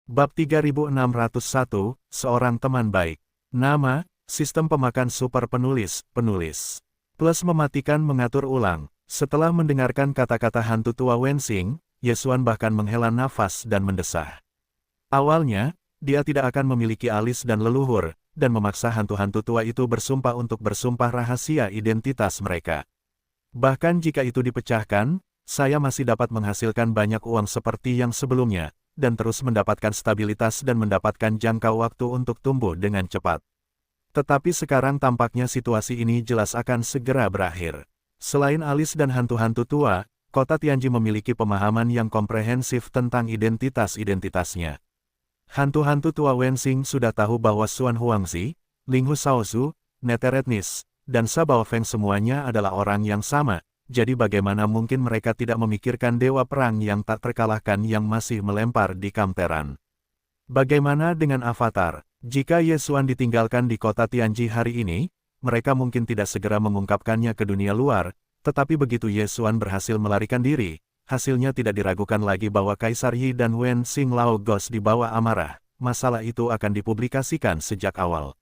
Bab 3601, Seorang Teman Baik. Nama, Sistem Pemakan Super Penulis, Plus mematikan mengatur ulang. Setelah mendengarkan kata-kata hantu tua Wensing, Yesuan bahkan menghela nafas dan mendesah. Awalnya, dia tidak akan memiliki alis dan leluhur, dan memaksa hantu-hantu tua itu bersumpah untuk bersumpah rahasia identitas mereka. Bahkan jika itu dipecahkan, saya masih dapat menghasilkan banyak uang seperti yang sebelumnya, dan terus mendapatkan stabilitas dan mendapatkan jangka waktu untuk tumbuh dengan cepat. Tetapi sekarang tampaknya situasi ini jelas akan segera berakhir. Selain alis dan hantu-hantu tua, kota Tianji memiliki pemahaman yang komprehensif tentang identitas-identitasnya. Hantu-hantu tua Wensing sudah tahu bahwa Xuan Huangzi, Linghu Shaozu, Neteretnis, dan Sabao Feng semuanya adalah orang yang sama. Jadi bagaimana mungkin mereka tidak memikirkan dewa perang yang tak terkalahkan yang masih melempar di kamteran? Bagaimana dengan Avatar? Jika Yesuan ditinggalkan di kota Tianji hari ini, mereka mungkin tidak segera mengungkapkannya ke dunia luar, tetapi begitu Yesuan berhasil melarikan diri, hasilnya tidak diragukan lagi bahwa Kaisar Yi dan Wen Xing Lao Gos dibawa amarah, masalah itu akan dipublikasikan sejak awal.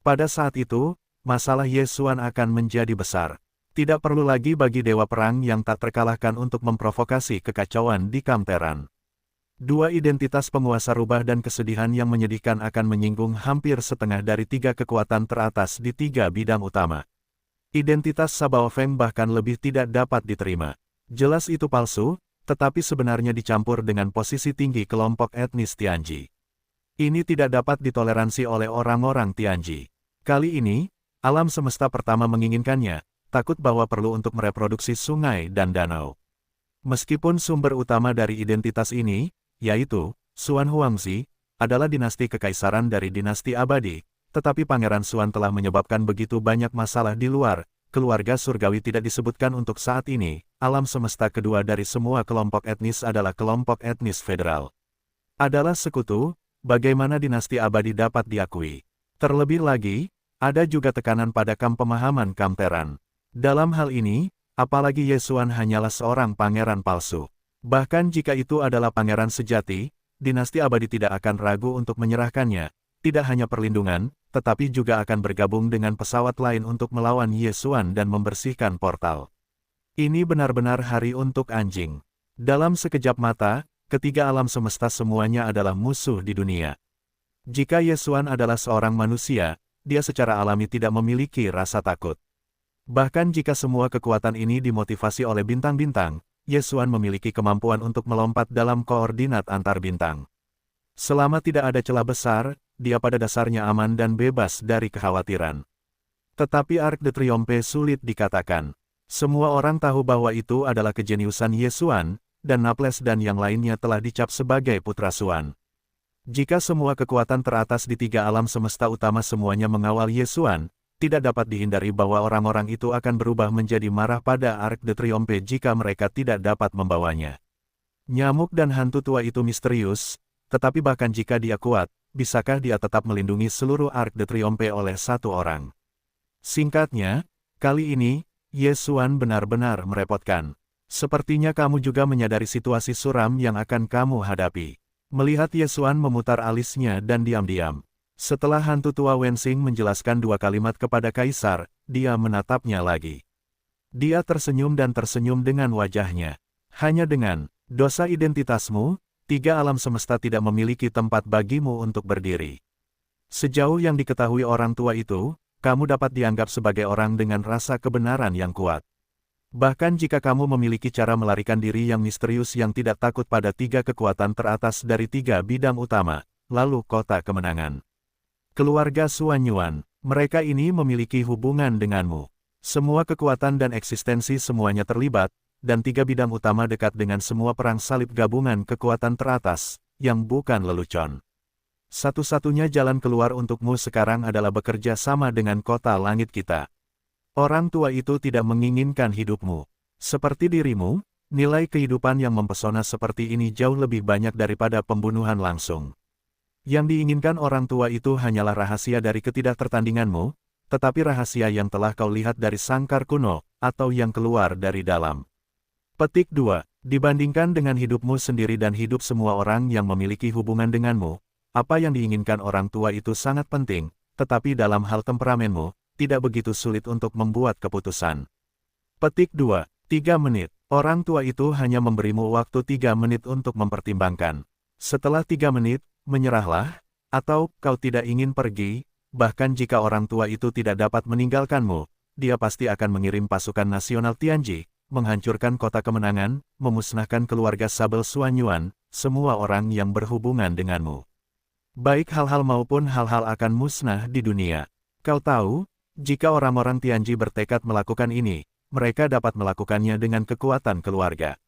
Pada saat itu, masalah Yesuan akan menjadi besar. Tidak perlu lagi bagi dewa perang yang tak terkalahkan untuk memprovokasi kekacauan di kamteran. Dua identitas penguasa rubah dan kesedihan yang menyedihkan akan menyinggung hampir setengah dari tiga kekuatan teratas di tiga bidang utama. Identitas Sabao Feng bahkan lebih tidak dapat diterima. Jelas itu palsu, tetapi sebenarnya dicampur dengan posisi tinggi kelompok etnis Tianji. Ini tidak dapat ditoleransi oleh orang-orang Tianji. Kali ini, alam semesta pertama menginginkannya, takut bahwa perlu untuk mereproduksi sungai dan danau. Meskipun sumber utama dari identitas ini, yaitu Xuan Huangzi, adalah dinasti kekaisaran dari dinasti abadi, tetapi Pangeran Xuan telah menyebabkan begitu banyak masalah di luar, keluarga surgawi tidak disebutkan untuk saat ini, alam semesta kedua dari semua kelompok etnis adalah kelompok etnis federal. Adalah sekutu, bagaimana dinasti abadi dapat diakui? Terlebih lagi, ada juga tekanan pada pemahaman kamteran. Dalam hal ini, apalagi Yesuan hanyalah seorang pangeran palsu. Bahkan jika itu adalah pangeran sejati, dinasti abadi tidak akan ragu untuk menyerahkannya, tidak hanya perlindungan, tetapi juga akan bergabung dengan pesawat lain untuk melawan Yesuan dan membersihkan portal. Ini benar-benar hari untuk anjing. Dalam sekejap mata, ketiga alam semesta semuanya adalah musuh di dunia. Jika Yesuan adalah seorang manusia, dia secara alami tidak memiliki rasa takut. Bahkan jika semua kekuatan ini dimotivasi oleh bintang-bintang, Yesuan memiliki kemampuan untuk melompat dalam koordinat antar bintang. Selama tidak ada celah besar, dia pada dasarnya aman dan bebas dari kekhawatiran. Tetapi Arc de Triomphe sulit dikatakan. Semua orang tahu bahwa itu adalah kejeniusan Yesuan, dan Naples dan yang lainnya telah dicap sebagai putra Xuan. Jika semua kekuatan teratas di tiga alam semesta utama semuanya mengawal Yesuan, tidak dapat dihindari bahwa orang-orang itu akan berubah menjadi marah pada Arc de Triomphe jika mereka tidak dapat membawanya. Nyamuk dan hantu tua itu misterius, tetapi bahkan jika dia kuat, bisakah dia tetap melindungi seluruh Arc de Triomphe oleh satu orang? Singkatnya, kali ini, Yesuan benar-benar merepotkan. Sepertinya kamu juga menyadari situasi suram yang akan kamu hadapi. Melihat Yesuan memutar alisnya dan diam-diam. Setelah hantu tua Wensing menjelaskan dua kalimat kepada Kaisar, dia menatapnya lagi. Dia tersenyum dan tersenyum dengan wajahnya. Hanya dengan dosa identitasmu, tiga alam semesta tidak memiliki tempat bagimu untuk berdiri. Sejauh yang diketahui orang tua itu, kamu dapat dianggap sebagai orang dengan rasa kebenaran yang kuat. Bahkan jika kamu memiliki cara melarikan diri yang misterius yang tidak takut pada tiga kekuatan teratas dari tiga bidang utama, lalu kota kemenangan. Keluarga Xuan Yuan, mereka ini memiliki hubungan denganmu. Semua kekuatan dan eksistensi semuanya terlibat, dan tiga bidang utama dekat dengan semua perang salib gabungan kekuatan teratas, yang bukan lelucon. Satu-satunya jalan keluar untukmu sekarang adalah bekerja sama dengan kota langit kita. Orang tua itu tidak menginginkan hidupmu. Seperti dirimu, nilai kehidupan yang mempesona seperti ini jauh lebih banyak daripada pembunuhan langsung. Yang diinginkan orang tua itu hanyalah rahasia dari ketidaktertandinganmu, tetapi rahasia yang telah kau lihat dari sangkar kuno, atau yang keluar dari dalam. Petik 2. Dibandingkan dengan hidupmu sendiri dan hidup semua orang yang memiliki hubungan denganmu, apa yang diinginkan orang tua itu sangat penting, tetapi dalam hal temperamenmu, tidak begitu sulit untuk membuat keputusan. Petik 2. 3 menit. Orang tua itu hanya memberimu waktu 3 menit untuk mempertimbangkan. Setelah 3 menit, menyerahlah, atau kau tidak ingin pergi, bahkan jika orang tua itu tidak dapat meninggalkanmu, dia pasti akan mengirim pasukan nasional Tianji, menghancurkan kota kemenangan, memusnahkan keluarga Sabel Suanyuan, semua orang yang berhubungan denganmu. Baik hal-hal maupun hal-hal akan musnah di dunia. Kau tahu, jika orang-orang Tianji bertekad melakukan ini, mereka dapat melakukannya dengan kekuatan keluarga.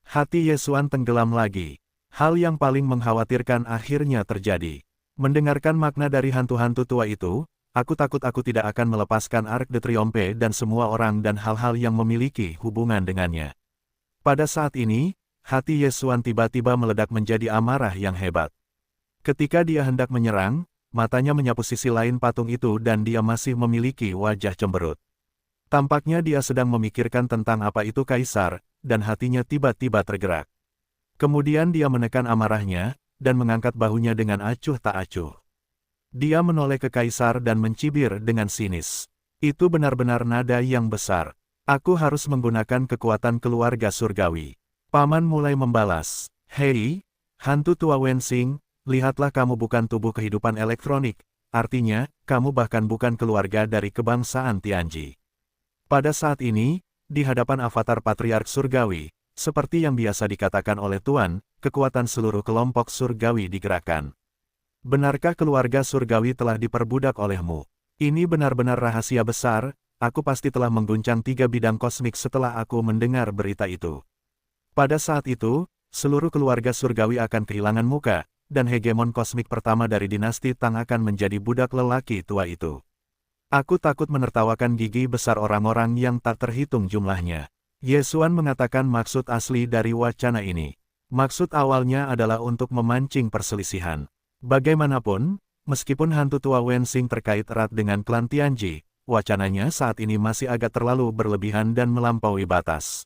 Hati Yesuan tenggelam lagi. Hal yang paling mengkhawatirkan akhirnya terjadi. Mendengarkan makna dari hantu-hantu tua itu, aku takut aku tidak akan melepaskan Arc de Triomphe dan semua orang dan hal-hal yang memiliki hubungan dengannya. Pada saat ini, hati Yesuan tiba-tiba meledak menjadi amarah yang hebat. Ketika dia hendak menyerang, matanya menyapu sisi lain patung itu dan dia masih memiliki wajah cemberut. Tampaknya dia sedang memikirkan tentang apa itu kaisar, dan hatinya tiba-tiba tergerak. Kemudian dia menekan amarahnya, dan mengangkat bahunya dengan acuh tak acuh. Dia menoleh ke kaisar dan mencibir dengan sinis. Itu benar-benar nada yang besar. Aku harus menggunakan kekuatan keluarga surgawi. Paman mulai membalas. Hei, hantu tua Wensing, lihatlah kamu bukan tubuh kehidupan elektronik, artinya, kamu bahkan bukan keluarga dari kebangsaan Tianji. Pada saat ini, di hadapan avatar patriark surgawi, seperti yang biasa dikatakan oleh Tuan, kekuatan seluruh kelompok surgawi digerakkan. Benarkah keluarga surgawi telah diperbudak olehmu? Ini benar-benar rahasia besar, aku pasti telah mengguncang 3 bidang kosmik setelah aku mendengar berita itu. Pada saat itu, seluruh keluarga surgawi akan kehilangan muka, dan hegemon kosmik pertama dari dinasti Tang akan menjadi budak lelaki tua itu. Aku takut menertawakan gigi besar orang-orang yang tak terhitung jumlahnya. Yesuan mengatakan maksud asli dari wacana ini. Maksud awalnya adalah untuk memancing perselisihan. Bagaimanapun, meskipun hantu tua Wensing terkait erat dengan klan Tianji, wacananya saat ini masih agak terlalu berlebihan dan melampaui batas.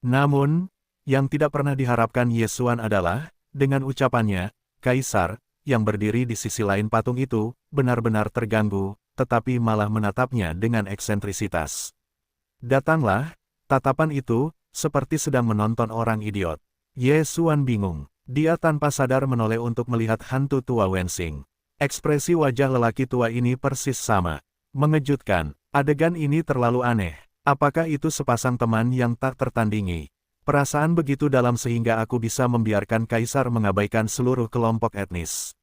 Namun, yang tidak pernah diharapkan Yesuan adalah, dengan ucapannya, Kaisar, yang berdiri di sisi lain patung itu, benar-benar terganggu, tetapi malah menatapnya dengan eksentrisitas. Datanglah, tatapan itu, seperti sedang menonton orang idiot. Yesuan bingung. Dia tanpa sadar menoleh untuk melihat hantu tua Wensing. Ekspresi wajah lelaki tua ini persis sama. Mengejutkan, adegan ini terlalu aneh. Apakah itu sepasang teman yang tak tertandingi? Perasaan begitu dalam sehingga aku bisa membiarkan kaisar mengabaikan seluruh kelompok etnis.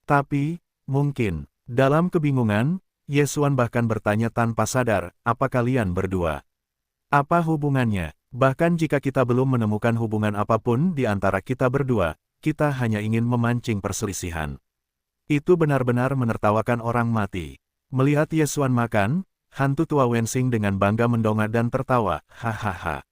Tapi, mungkin, dalam kebingungan, Yesuan bahkan bertanya tanpa sadar, apa kalian berdua? Apa hubungannya? Bahkan jika kita belum menemukan hubungan apapun di antara kita berdua, kita hanya ingin memancing perselisihan. Itu benar-benar menertawakan orang mati. Melihat Yesuan makan, hantu tua Wensing dengan bangga mendongak dan tertawa, hahaha.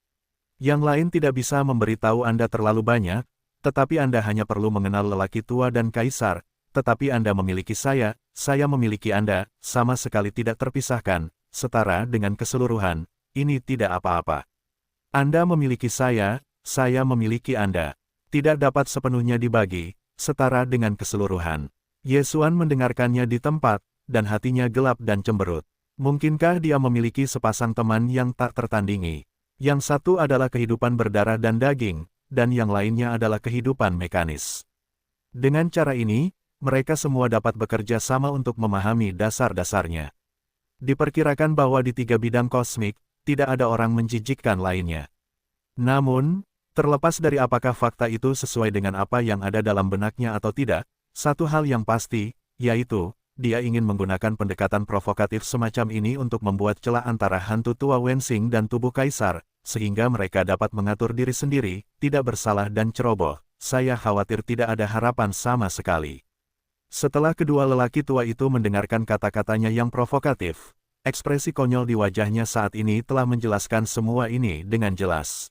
Yang lain tidak bisa memberitahu Anda terlalu banyak, tetapi Anda hanya perlu mengenal lelaki tua dan kaisar, tetapi Anda memiliki saya memiliki Anda, sama sekali tidak terpisahkan, setara dengan keseluruhan, ini tidak apa-apa. Anda memiliki saya memiliki Anda. Tidak dapat sepenuhnya dibagi, setara dengan keseluruhan. Yesuan mendengarkannya di tempat, dan hatinya gelap dan cemberut. Mungkinkah dia memiliki sepasang teman yang tak tertandingi? Yang satu adalah kehidupan berdarah dan daging, dan yang lainnya adalah kehidupan mekanis. Dengan cara ini, mereka semua dapat bekerja sama untuk memahami dasar-dasarnya. Diperkirakan bahwa di 3 bidang kosmik, tidak ada orang menjijikkan lainnya. Namun, terlepas dari apakah fakta itu sesuai dengan apa yang ada dalam benaknya atau tidak, satu hal yang pasti, yaitu, dia ingin menggunakan pendekatan provokatif semacam ini untuk membuat celah antara hantu tua Wensing dan tubuh kaisar, sehingga mereka dapat mengatur diri sendiri, tidak bersalah dan ceroboh. Saya khawatir tidak ada harapan sama sekali. Setelah kedua lelaki tua itu mendengarkan kata-katanya yang provokatif, ekspresi konyol di wajahnya saat ini telah menjelaskan semua ini dengan jelas.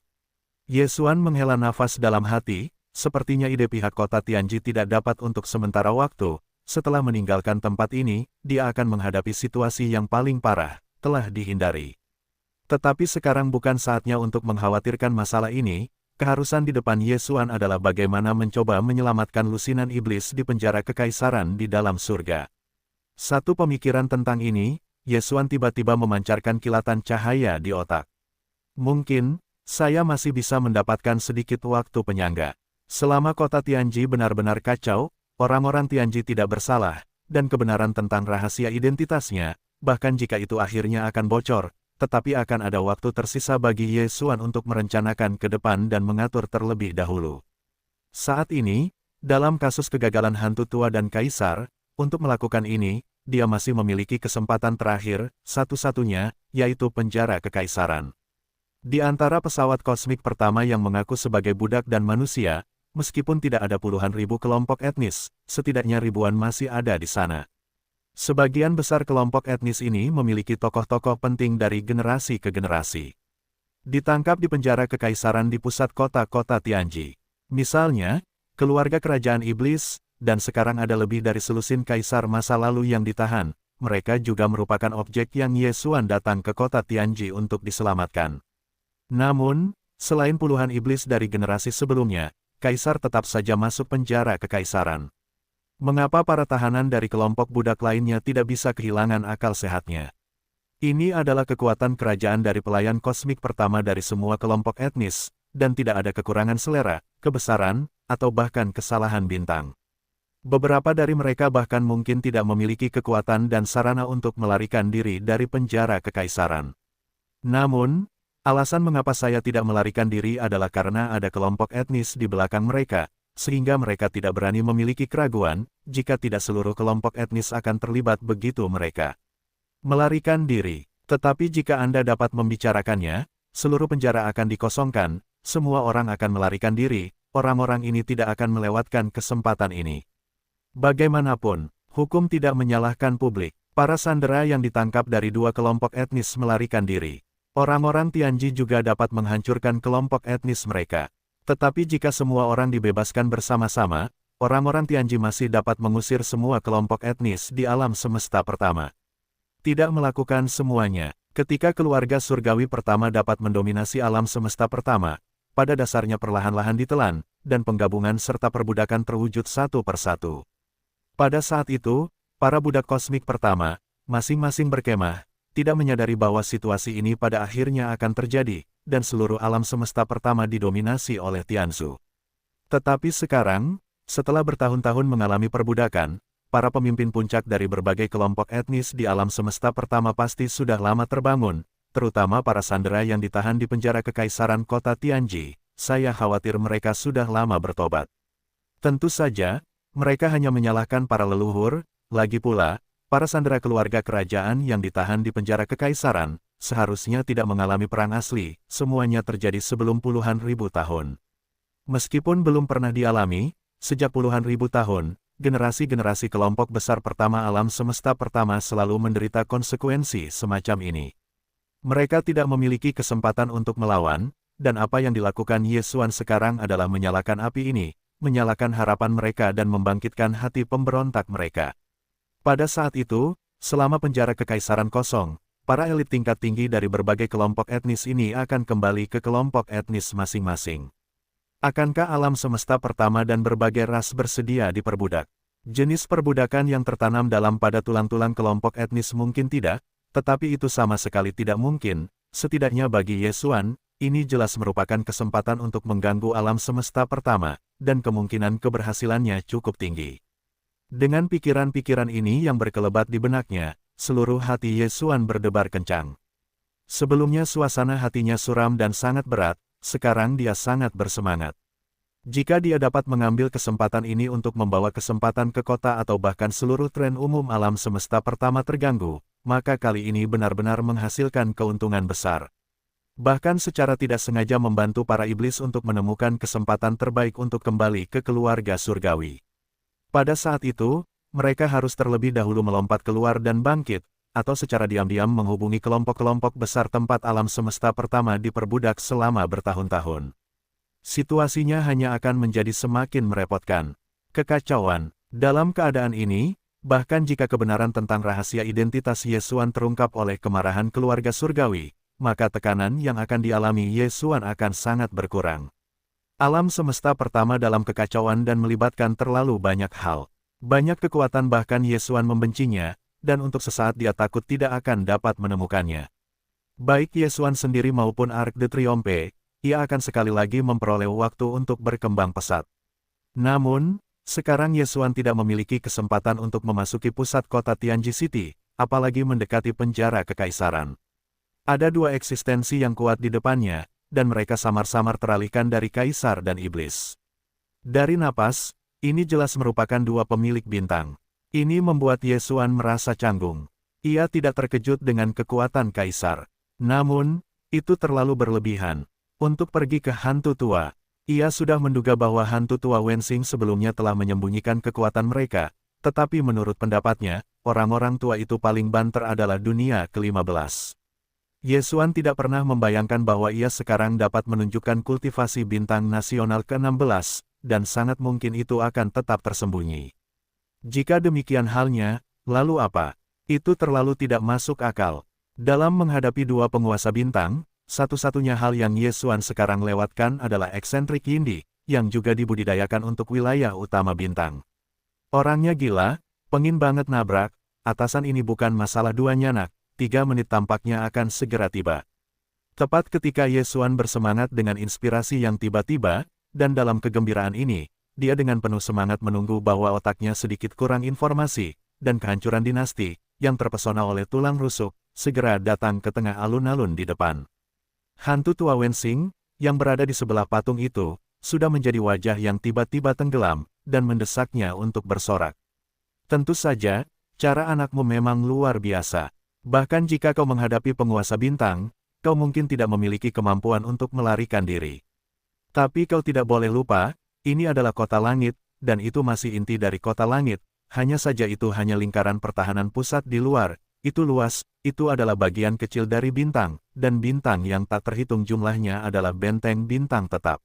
Yesuan menghela nafas dalam hati, sepertinya ide pihak kota Tianji tidak dapat untuk sementara waktu. Setelah meninggalkan tempat ini, dia akan menghadapi situasi yang paling parah, telah dihindari. Tetapi sekarang bukan saatnya untuk mengkhawatirkan masalah ini, keharusan di depan Yesuan adalah bagaimana mencoba menyelamatkan lusinan iblis di penjara kekaisaran di dalam surga. Satu pemikiran tentang ini, Yesuan tiba-tiba memancarkan kilatan cahaya di otak. Mungkin, saya masih bisa mendapatkan sedikit waktu penyangga. Selama kota Tianji benar-benar kacau, orang-orang Tianji tidak bersalah, dan kebenaran tentang rahasia identitasnya, bahkan jika itu akhirnya akan bocor, tetapi akan ada waktu tersisa bagi Yesuan untuk merencanakan ke depan dan mengatur terlebih dahulu. Saat ini, dalam kasus kegagalan hantu tua dan kaisar, untuk melakukan ini, dia masih memiliki kesempatan terakhir, satu-satunya, yaitu penjara kekaisaran. Di antara pesawat kosmik pertama yang mengaku sebagai budak dan manusia, meskipun tidak ada puluhan ribu kelompok etnis, setidaknya ribuan masih ada di sana. Sebagian besar kelompok etnis ini memiliki tokoh-tokoh penting dari generasi ke generasi. Ditangkap di penjara kekaisaran di pusat kota-kota Tianji. Misalnya, keluarga kerajaan iblis, dan sekarang ada lebih dari selusin kaisar masa lalu yang ditahan. Mereka juga merupakan objek yang Yesuan datang ke kota Tianji untuk diselamatkan. Namun, selain puluhan iblis dari generasi sebelumnya, kaisar tetap saja masuk penjara kekaisaran. Mengapa para tahanan dari kelompok budak lainnya tidak bisa kehilangan akal sehatnya? Ini adalah kekuatan kerajaan dari pelayan kosmik pertama dari semua kelompok etnis, dan tidak ada kekurangan selera, kebesaran, atau bahkan kesalahan bintang. Beberapa dari mereka bahkan mungkin tidak memiliki kekuatan dan sarana untuk melarikan diri dari penjara kekaisaran. Namun, alasan mengapa saya tidak melarikan diri adalah karena ada kelompok etnis di belakang mereka, sehingga mereka tidak berani memiliki keraguan, jika tidak seluruh kelompok etnis akan terlibat begitu mereka melarikan diri. Tetapi jika Anda dapat membicarakannya, seluruh penjara akan dikosongkan, semua orang akan melarikan diri, orang-orang ini tidak akan melewatkan kesempatan ini. Bagaimanapun, hukum tidak menyalahkan publik. Para sandera yang ditangkap dari dua kelompok etnis melarikan diri. Orang-orang Tianji juga dapat menghancurkan kelompok etnis mereka. Tetapi jika semua orang dibebaskan bersama-sama, orang-orang Tianji masih dapat mengusir semua kelompok etnis di alam semesta pertama. Tidak melakukan semuanya, ketika keluarga surgawi pertama dapat mendominasi alam semesta pertama, pada dasarnya perlahan-lahan ditelan, dan penggabungan serta perbudakan terwujud satu persatu. Pada saat itu, para budak kosmik pertama, masing-masing berkemah, tidak menyadari bahwa situasi ini pada akhirnya akan terjadi, dan seluruh alam semesta pertama didominasi oleh Tianzu. Tetapi sekarang, setelah bertahun-tahun mengalami perbudakan, para pemimpin puncak dari berbagai kelompok etnis di alam semesta pertama pasti sudah lama terbangun, terutama para sandera yang ditahan di penjara kekaisaran kota Tianji. Saya khawatir mereka sudah lama bertobat. Tentu saja, mereka hanya menyalahkan para leluhur, lagi pula, para sandera keluarga kerajaan yang ditahan di penjara kekaisaran, seharusnya tidak mengalami perang asli, semuanya terjadi sebelum puluhan ribu tahun. Meskipun belum pernah dialami, sejak puluhan ribu tahun, generasi-generasi kelompok besar pertama alam semesta pertama selalu menderita konsekuensi semacam ini. Mereka tidak memiliki kesempatan untuk melawan, dan apa yang dilakukan Yesuan sekarang adalah menyalakan api ini, menyalakan harapan mereka dan membangkitkan hati pemberontak mereka. Pada saat itu, selama penjara kekaisaran kosong, para elit tingkat tinggi dari berbagai kelompok etnis ini akan kembali ke kelompok etnis masing-masing. Akankah alam semesta pertama dan berbagai ras bersedia diperbudak? Jenis perbudakan yang tertanam dalam pada tulang-tulang kelompok etnis mungkin tidak, tetapi itu sama sekali tidak mungkin, setidaknya bagi Yesuan, ini jelas merupakan kesempatan untuk mengganggu alam semesta pertama, dan kemungkinan keberhasilannya cukup tinggi. Dengan pikiran-pikiran ini yang berkelebat di benaknya, seluruh hati Yesuan berdebar kencang. Sebelumnya suasana hatinya suram dan sangat berat, sekarang dia sangat bersemangat. Jika dia dapat mengambil kesempatan ini untuk membawa kesempatan ke kota atau bahkan seluruh tren umum alam semesta pertama terganggu, maka kali ini benar-benar menghasilkan keuntungan besar. Bahkan secara tidak sengaja membantu para iblis untuk menemukan kesempatan terbaik untuk kembali ke keluarga surgawi. Pada saat itu, mereka harus terlebih dahulu melompat keluar dan bangkit, atau secara diam-diam menghubungi kelompok-kelompok besar tempat alam semesta pertama diperbudak selama bertahun-tahun. Situasinya hanya akan menjadi semakin merepotkan. Kekacauan. Dalam keadaan ini, bahkan jika kebenaran tentang rahasia identitas Yesuan terungkap oleh kemarahan keluarga surgawi, maka tekanan yang akan dialami Yesuan akan sangat berkurang. Alam semesta pertama dalam kekacauan dan melibatkan terlalu banyak hal. Banyak kekuatan bahkan Yesuan membencinya, dan untuk sesaat dia takut tidak akan dapat menemukannya. Baik Yesuan sendiri maupun Arc de Triomphe, ia akan sekali lagi memperoleh waktu untuk berkembang pesat. Namun, sekarang Yesuan tidak memiliki kesempatan untuk memasuki pusat kota Tianji City, apalagi mendekati penjara kekaisaran. Ada dua eksistensi yang kuat di depannya, dan mereka samar-samar teralihkan dari kaisar dan iblis. Dari napas, ini jelas merupakan dua pemilik bintang. Ini membuat Yesuan merasa canggung. Ia tidak terkejut dengan kekuatan kaisar. Namun, itu terlalu berlebihan. Untuk pergi ke hantu tua, ia sudah menduga bahwa hantu tua Wensing sebelumnya telah menyembunyikan kekuatan mereka, tetapi menurut pendapatnya, orang-orang tua itu paling banter adalah dunia ke-15. Yesuan tidak pernah membayangkan bahwa ia sekarang dapat menunjukkan kultivasi bintang nasional ke-16, dan sangat mungkin itu akan tetap tersembunyi. Jika demikian halnya, lalu apa? Itu terlalu tidak masuk akal. Dalam menghadapi dua penguasa bintang, satu-satunya hal yang Yesuan sekarang lewatkan adalah eksentrik Yindi, yang juga dibudidayakan untuk wilayah utama bintang. Orangnya gila, pengin banget nabrak, atasan ini bukan masalah dua nyanak, 3 menit tampaknya akan segera tiba. Tepat ketika Yesuan bersemangat dengan inspirasi yang tiba-tiba, dan dalam kegembiraan ini, dia dengan penuh semangat menunggu bahwa otaknya sedikit kurang informasi, dan kehancuran dinasti, yang terpesona oleh tulang rusuk, segera datang ke tengah alun-alun di depan. Hantu tua Wensing, yang berada di sebelah patung itu, sudah menjadi wajah yang tiba-tiba tenggelam, dan mendesaknya untuk bersorak. Tentu saja, cara anakmu memang luar biasa. Bahkan jika kau menghadapi penguasa bintang, kau mungkin tidak memiliki kemampuan untuk melarikan diri. Tapi kau tidak boleh lupa, ini adalah kota langit, dan itu masih inti dari kota langit, hanya saja itu hanya lingkaran pertahanan pusat di luar. Itu luas, itu adalah bagian kecil dari bintang, dan bintang yang tak terhitung jumlahnya adalah benteng bintang tetap.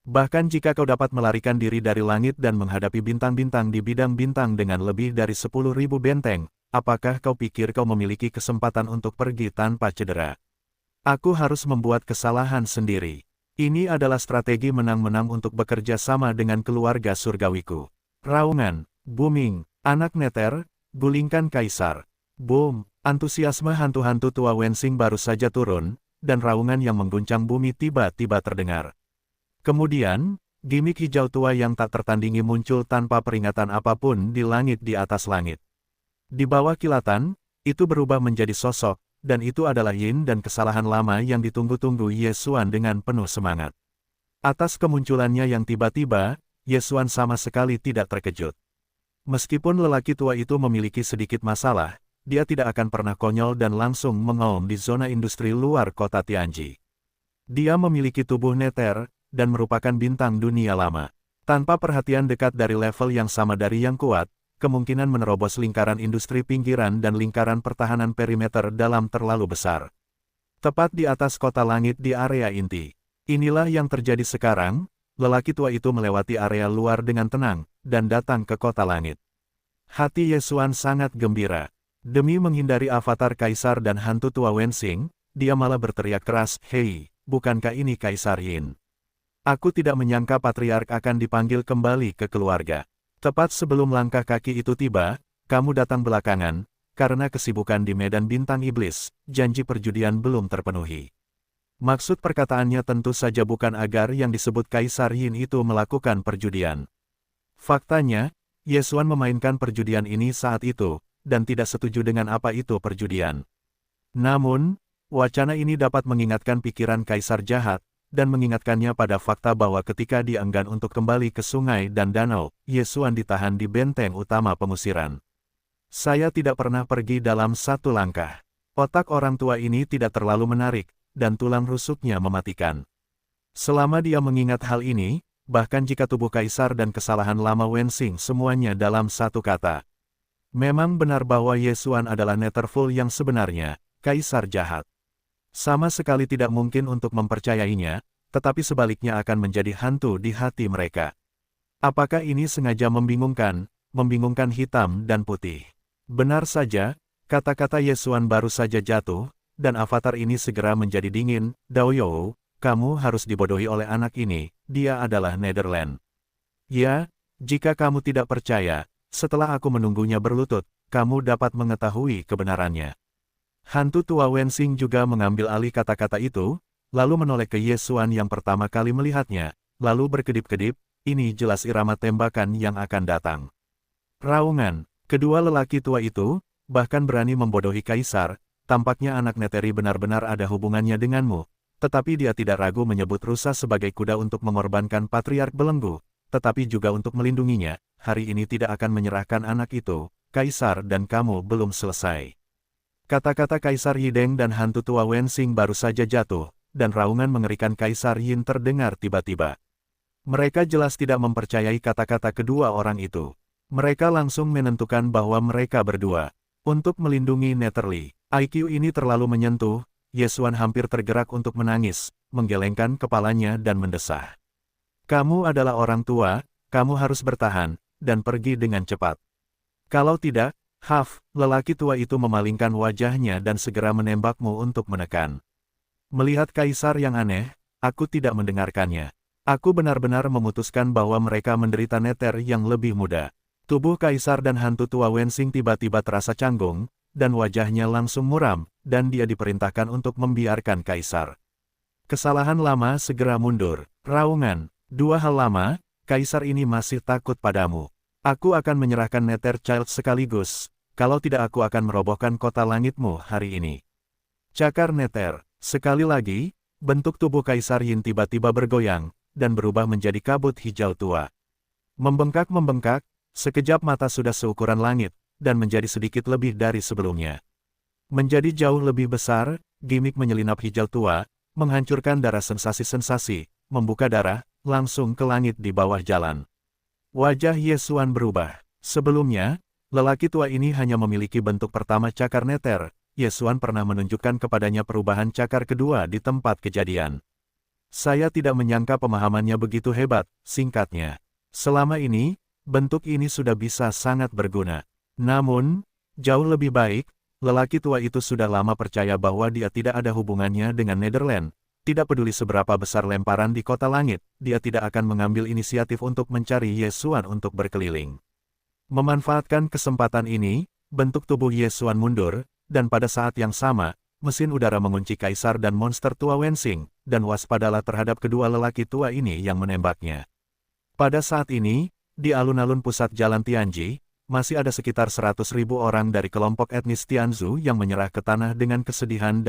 Bahkan jika kau dapat melarikan diri dari langit dan menghadapi bintang-bintang di bidang bintang dengan lebih dari 10.000 benteng, apakah kau pikir kau memiliki kesempatan untuk pergi tanpa cedera? Aku harus membuat kesalahan sendiri. Ini adalah strategi menang-menang untuk bekerja sama dengan keluarga surgawiku. Raungan, booming, anak neter, gulingkan kaisar. Boom, antusiasme hantu-hantu tua Wensing baru saja turun, dan raungan yang mengguncang bumi tiba-tiba terdengar. Kemudian, gimik hijau tua yang tak tertandingi muncul tanpa peringatan apapun di langit di atas langit. Di bawah kilatan, itu berubah menjadi sosok, dan itu adalah Yin dan kesalahan lama yang ditunggu-tunggu Yesuan dengan penuh semangat. Atas kemunculannya yang tiba-tiba, Yesuan sama sekali tidak terkejut. Meskipun lelaki tua itu memiliki sedikit masalah, dia tidak akan pernah konyol dan langsung mengaum di zona industri luar kota Tianji. Dia memiliki tubuh neter, dan merupakan bintang dunia lama. Tanpa perhatian dekat dari level yang sama dari yang kuat, kemungkinan menerobos lingkaran industri pinggiran dan lingkaran pertahanan perimeter dalam terlalu besar. Tepat di atas kota langit di area inti. Inilah yang terjadi sekarang, lelaki tua itu melewati area luar dengan tenang, dan datang ke kota langit. Hati Yesuan sangat gembira. Demi menghindari avatar kaisar dan hantu tua Wensing, dia malah berteriak keras, "Hei, bukankah ini Kaisar Yin? Aku tidak menyangka Patriark akan dipanggil kembali ke keluarga." Tepat sebelum langkah kaki itu tiba, kamu datang belakangan, karena kesibukan di medan bintang iblis, janji perjudian belum terpenuhi. Maksud perkataannya tentu saja bukan agar yang disebut Kaisar Yin itu melakukan perjudian. Faktanya, Yesuan memainkan perjudian ini saat itu, dan tidak setuju dengan apa itu perjudian. Namun, wacana ini dapat mengingatkan pikiran Kaisar jahat, dan mengingatkannya pada fakta bahwa ketika dia enggan untuk kembali ke sungai dan danau, Yesuan ditahan di benteng utama pengusiran. Saya tidak pernah pergi dalam satu langkah. Otak orang tua ini tidak terlalu menarik, dan tulang rusuknya mematikan. Selama dia mengingat hal ini, bahkan jika tubuh Kaisar dan kesalahan lama Wensing semuanya dalam satu kata. Memang benar bahwa Yesuan adalah Netherfall yang sebenarnya, Kaisar jahat. Sama sekali tidak mungkin untuk mempercayainya, tetapi sebaliknya akan menjadi hantu di hati mereka. Apakah ini sengaja membingungkan hitam dan putih? Benar saja, kata-kata Yesuan baru saja jatuh, dan avatar ini segera menjadi dingin. Daoyou, kamu harus dibodohi oleh anak ini, dia adalah Netherland. Ya, jika kamu tidak percaya, setelah aku menunggunya berlutut, kamu dapat mengetahui kebenarannya. Hantu tua Wensing juga mengambil alih kata-kata itu, lalu menoleh ke Ye Xuan yang pertama kali melihatnya, lalu berkedip-kedip, ini jelas irama tembakan yang akan datang. Raungan, kedua lelaki tua itu, bahkan berani membodohi Kaisar, tampaknya anak Neteri benar-benar ada hubungannya denganmu, tetapi dia tidak ragu menyebut rusa sebagai kuda untuk mengorbankan Patriark Belenggu, tetapi juga untuk melindunginya, hari ini tidak akan menyerahkan anak itu, Kaisar dan kamu belum selesai. Kata-kata Kaisar Yideng dan hantu tua Wensing baru saja jatuh, dan raungan mengerikan Kaisar Yin terdengar tiba-tiba. Mereka jelas tidak mempercayai kata-kata kedua orang itu. Mereka langsung menentukan bahwa mereka berdua, untuk melindungi Netherly. IQ ini terlalu menyentuh, Ye Xuan hampir tergerak untuk menangis, menggelengkan kepalanya dan mendesah. Kamu adalah orang tua, kamu harus bertahan, dan pergi dengan cepat. Kalau tidak, Huff, lelaki tua itu memalingkan wajahnya dan segera menembakmu untuk menekan. Melihat Kaisar yang aneh, aku tidak mendengarkannya. Aku benar-benar memutuskan bahwa mereka menderita neter yang lebih muda. Tubuh Kaisar dan hantu tua Wensing tiba-tiba terasa canggung, dan wajahnya langsung muram, dan dia diperintahkan untuk membiarkan Kaisar. Kesalahan lama segera mundur. Raungan, dua hal lama, Kaisar ini masih takut padamu. Aku akan menyerahkan Nether Child sekaligus, kalau tidak aku akan merobohkan kota langitmu hari ini. Cakar Nether, sekali lagi, bentuk tubuh Kaisar Yin tiba-tiba bergoyang, dan berubah menjadi kabut hijau tua. Membengkak-membengkak, sekejap mata sudah seukuran langit, dan menjadi sedikit lebih dari sebelumnya. Menjadi jauh lebih besar, gimik menyelinap hijau tua, menghancurkan darah sensasi-sensasi, membuka darah, langsung ke langit di bawah jalan. Wajah Ye Xuan berubah. Sebelumnya, lelaki tua ini hanya memiliki bentuk pertama cakar neter. Ye Xuan pernah menunjukkan kepadanya perubahan cakar kedua di tempat kejadian. Saya tidak menyangka pemahamannya begitu hebat, singkatnya. Selama ini, bentuk ini sudah bisa sangat berguna. Namun, jauh lebih baik, lelaki tua itu sudah lama percaya bahwa dia tidak ada hubungannya dengan Netherland. Tidak peduli seberapa besar lemparan di kota langit, dia tidak akan mengambil inisiatif untuk mencari Ye Xuan untuk berkeliling. Memanfaatkan kesempatan ini, bentuk tubuh Ye Xuan mundur, dan pada saat yang sama, mesin udara mengunci Kaisar dan monster tua Wensing, dan waspadalah terhadap kedua lelaki tua ini yang menembaknya. Pada saat ini, di alun-alun pusat Jalan Tianji, masih ada sekitar 100.000 orang dari kelompok etnis Tianzhu yang menyerah ke tanah dengan kesedihan,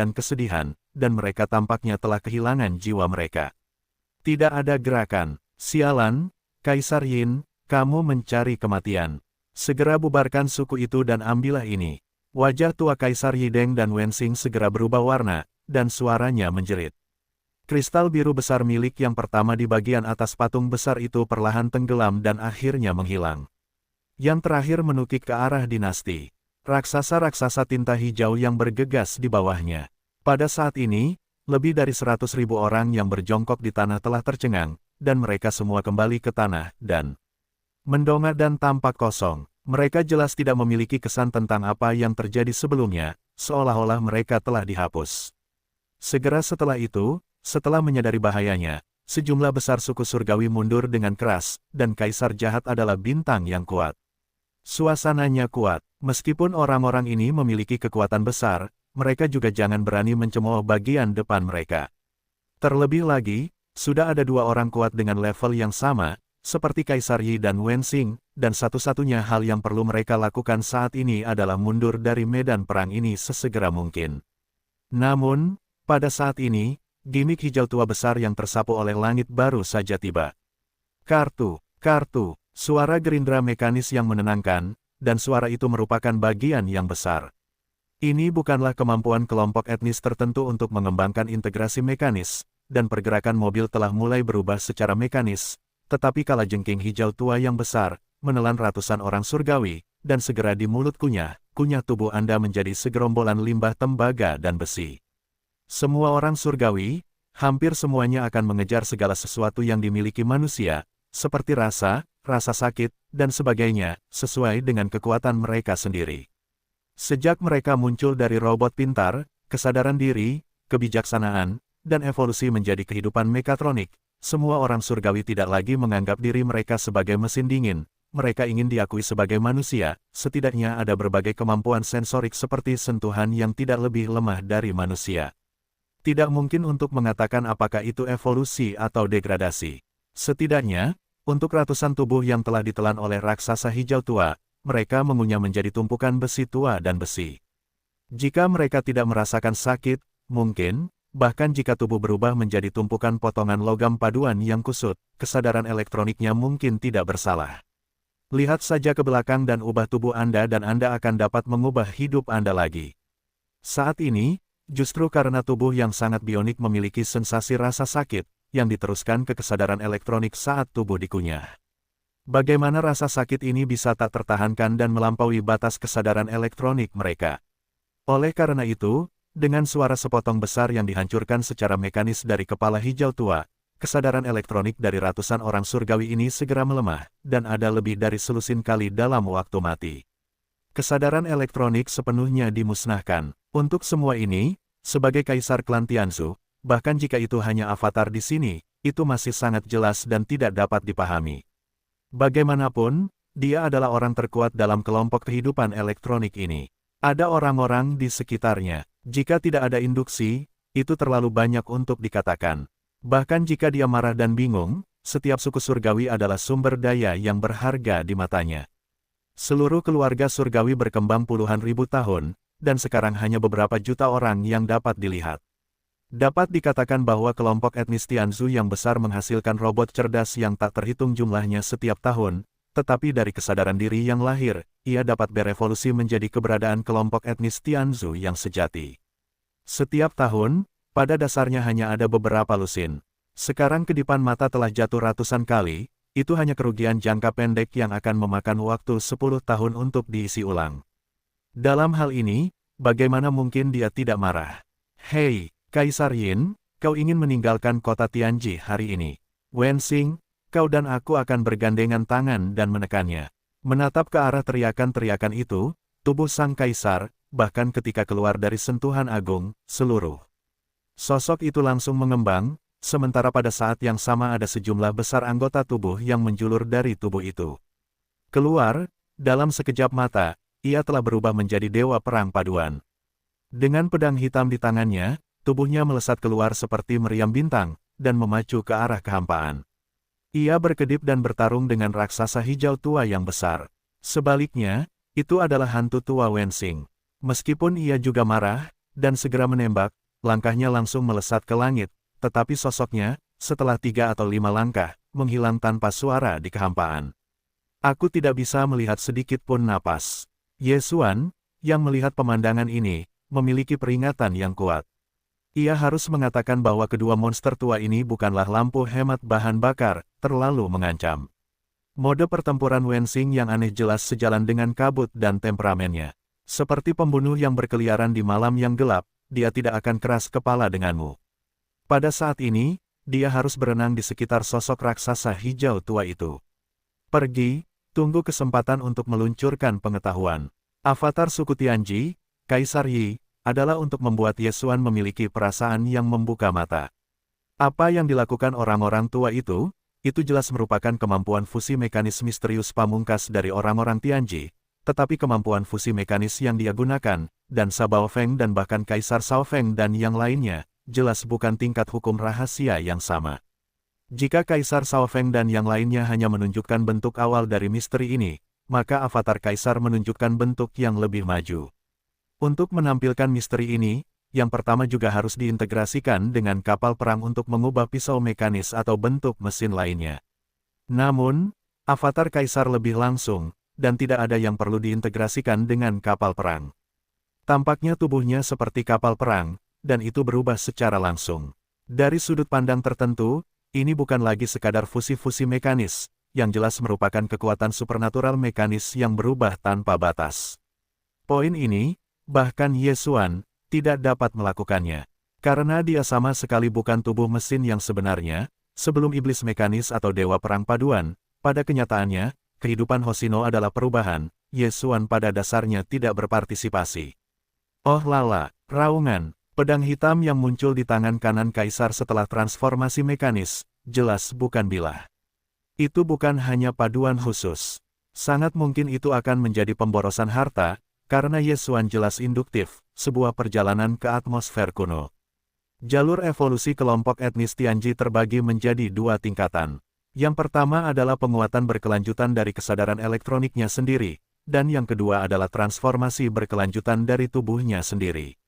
dan mereka tampaknya telah kehilangan jiwa mereka. Tidak ada gerakan. Sialan, Kaisar Yin, kamu mencari kematian. Segera bubarkan suku itu dan ambillah ini. Wajah tua Kaisar Yideng dan Wensing segera berubah warna, dan suaranya menjerit. Kristal biru besar milik yang pertama di bagian atas patung besar itu perlahan tenggelam dan akhirnya menghilang. Yang terakhir menukik ke arah dinasti. Raksasa-raksasa tinta hijau yang bergegas di bawahnya. Pada saat ini, lebih dari 100.000 orang yang berjongkok di tanah telah tercengang, dan mereka semua kembali ke tanah, dan mendongak dan tampak kosong. Mereka jelas tidak memiliki kesan tentang apa yang terjadi sebelumnya, seolah-olah mereka telah dihapus. Segera setelah itu, setelah menyadari bahayanya, sejumlah besar suku surgawi mundur dengan keras, dan Kaisar jahat adalah bintang yang kuat. Suasananya kuat, meskipun orang-orang ini memiliki kekuatan besar, mereka juga jangan berani mencemooh bagian depan mereka. Terlebih lagi, sudah ada dua orang kuat dengan level yang sama, seperti Kaisar Yi dan Wensing, dan satu-satunya hal yang perlu mereka lakukan saat ini adalah mundur dari medan perang ini sesegera mungkin. Namun, pada saat ini, gimik hijau tua besar yang tersapu oleh langit baru saja tiba. Kartu, suara gerindra mekanis yang menenangkan, dan suara itu merupakan bagian yang besar. Ini bukanlah kemampuan kelompok etnis tertentu untuk mengembangkan integrasi mekanis, dan pergerakan mobil telah mulai berubah secara mekanis, tetapi kalajengking hijau tua yang besar, menelan ratusan orang surgawi, dan segera di mulut kunyah tubuh Anda menjadi segerombolan limbah tembaga dan besi. Semua orang surgawi, hampir semuanya akan mengejar segala sesuatu yang dimiliki manusia, seperti rasa sakit, dan sebagainya, sesuai dengan kekuatan mereka sendiri. Sejak mereka muncul dari robot pintar, kesadaran diri, kebijaksanaan, dan evolusi menjadi kehidupan mekatronik, semua orang surgawi tidak lagi menganggap diri mereka sebagai mesin dingin. Mereka ingin diakui sebagai manusia, setidaknya ada berbagai kemampuan sensorik seperti sentuhan yang tidak lebih lemah dari manusia. Tidak mungkin untuk mengatakan apakah itu evolusi atau degradasi. Setidaknya, untuk ratusan tubuh yang telah ditelan oleh raksasa hijau tua, mereka mengunyah menjadi tumpukan besi tua dan besi. Jika mereka tidak merasakan sakit, mungkin, bahkan jika tubuh berubah menjadi tumpukan potongan logam paduan yang kusut, kesadaran elektroniknya mungkin tidak bersalah. Lihat saja ke belakang dan ubah tubuh Anda dan Anda akan dapat mengubah hidup Anda lagi. Saat ini, justru karena tubuh yang sangat bionik memiliki sensasi rasa sakit, yang diteruskan ke kesadaran elektronik saat tubuh dikunyah. Bagaimana rasa sakit ini bisa tak tertahankan dan melampaui batas kesadaran elektronik mereka? Oleh karena itu, dengan suara sepotong besar yang dihancurkan secara mekanis dari kepala hijau tua, kesadaran elektronik dari ratusan orang surgawi ini segera melemah, dan ada lebih dari selusin kali dalam waktu mati. Kesadaran elektronik sepenuhnya dimusnahkan. Untuk semua ini, sebagai kaisar klan Tianzu, bahkan jika itu hanya avatar di sini, itu masih sangat jelas dan tidak dapat dipahami. Bagaimanapun, dia adalah orang terkuat dalam kelompok kehidupan elektronik ini. Ada orang-orang di sekitarnya. Jika tidak ada induksi, itu terlalu banyak untuk dikatakan. Bahkan jika dia marah dan bingung, setiap suku surgawi adalah sumber daya yang berharga di matanya. Seluruh keluarga surgawi berkembang puluhan ribu tahun, dan sekarang hanya beberapa juta orang yang dapat dilihat. Dapat dikatakan bahwa kelompok etnis Tianzu yang besar menghasilkan robot cerdas yang tak terhitung jumlahnya setiap tahun, tetapi dari kesadaran diri yang lahir, ia dapat berevolusi menjadi keberadaan kelompok etnis Tianzu yang sejati. Setiap tahun, pada dasarnya hanya ada beberapa lusin. Sekarang kedipan mata telah jatuh ratusan kali, itu hanya kerugian jangka pendek yang akan memakan waktu 10 tahun untuk diisi ulang. Dalam hal ini, bagaimana mungkin dia tidak marah? Hei, Kaisar Yin, kau ingin meninggalkan kota Tianji hari ini. Wensing, kau dan aku akan bergandengan tangan dan menekannya. Menatap ke arah teriakan-teriakan itu, tubuh sang kaisar, bahkan ketika keluar dari sentuhan agung, seluruh sosok itu langsung mengembang, sementara pada saat yang sama ada sejumlah besar anggota tubuh yang menjulur dari tubuh itu. Keluar, dalam sekejap mata, ia telah berubah menjadi dewa perang paduan. Dengan pedang hitam di tangannya, tubuhnya melesat keluar seperti meriam bintang, dan memacu ke arah kehampaan. Ia berkedip dan bertarung dengan raksasa hijau tua yang besar. Sebaliknya, itu adalah hantu tua Wensing. Meskipun ia juga marah, dan segera menembak, langkahnya langsung melesat ke langit, tetapi sosoknya, setelah 3 atau 5 langkah, menghilang tanpa suara di kehampaan. Aku tidak bisa melihat sedikit pun napas. Ye Xuan, yang melihat pemandangan ini, memiliki peringatan yang kuat. Ia harus mengatakan bahwa kedua monster tua ini bukanlah lampu hemat bahan bakar, terlalu mengancam. Mode pertempuran Wensing yang aneh jelas sejalan dengan kabut dan temperamennya. Seperti pembunuh yang berkeliaran di malam yang gelap, dia tidak akan keras kepala denganmu. Pada saat ini, dia harus berenang di sekitar sosok raksasa hijau tua itu. Pergi, tunggu kesempatan untuk meluncurkan pengetahuan. Avatar suku Tianji, Kaisar Yi, adalah untuk membuat Ye Xuan memiliki perasaan yang membuka mata. Apa yang dilakukan orang-orang tua itu jelas merupakan kemampuan fusi mekanis misterius pamungkas dari orang-orang Tianji, tetapi kemampuan fusi mekanis yang dia gunakan, dan Sabao Feng dan bahkan Kaisar Shao Feng dan yang lainnya, jelas bukan tingkat hukum rahasia yang sama. Jika Kaisar Shao Feng dan yang lainnya hanya menunjukkan bentuk awal dari misteri ini, maka avatar Kaisar menunjukkan bentuk yang lebih maju. Untuk menampilkan misteri ini, yang pertama juga harus diintegrasikan dengan kapal perang untuk mengubah pisau mekanis atau bentuk mesin lainnya. Namun, avatar Kaisar lebih langsung, dan tidak ada yang perlu diintegrasikan dengan kapal perang. Tampaknya tubuhnya seperti kapal perang, dan itu berubah secara langsung. Dari sudut pandang tertentu, ini bukan lagi sekadar fusi-fusi mekanis, yang jelas merupakan kekuatan supernatural mekanis yang berubah tanpa batas. Poin ini, bahkan Ye Xuan, tidak dapat melakukannya. Karena dia sama sekali bukan tubuh mesin yang sebenarnya, sebelum iblis mekanis atau dewa perang paduan, pada kenyataannya, kehidupan Hoshino adalah perubahan, Ye Xuan pada dasarnya tidak berpartisipasi. Oh lala, raungan, Pedang hitam yang muncul di tangan kanan Kaisar setelah transformasi mekanis, jelas bukan bilah. Itu bukan hanya paduan khusus. Sangat mungkin itu akan menjadi pemborosan harta, karena Yesuan jelas induktif, sebuah perjalanan ke atmosfer kuno. Jalur evolusi kelompok etnis Tianji terbagi menjadi dua tingkatan. Yang pertama adalah penguatan berkelanjutan dari kesadaran elektroniknya sendiri, dan yang kedua adalah transformasi berkelanjutan dari tubuhnya sendiri.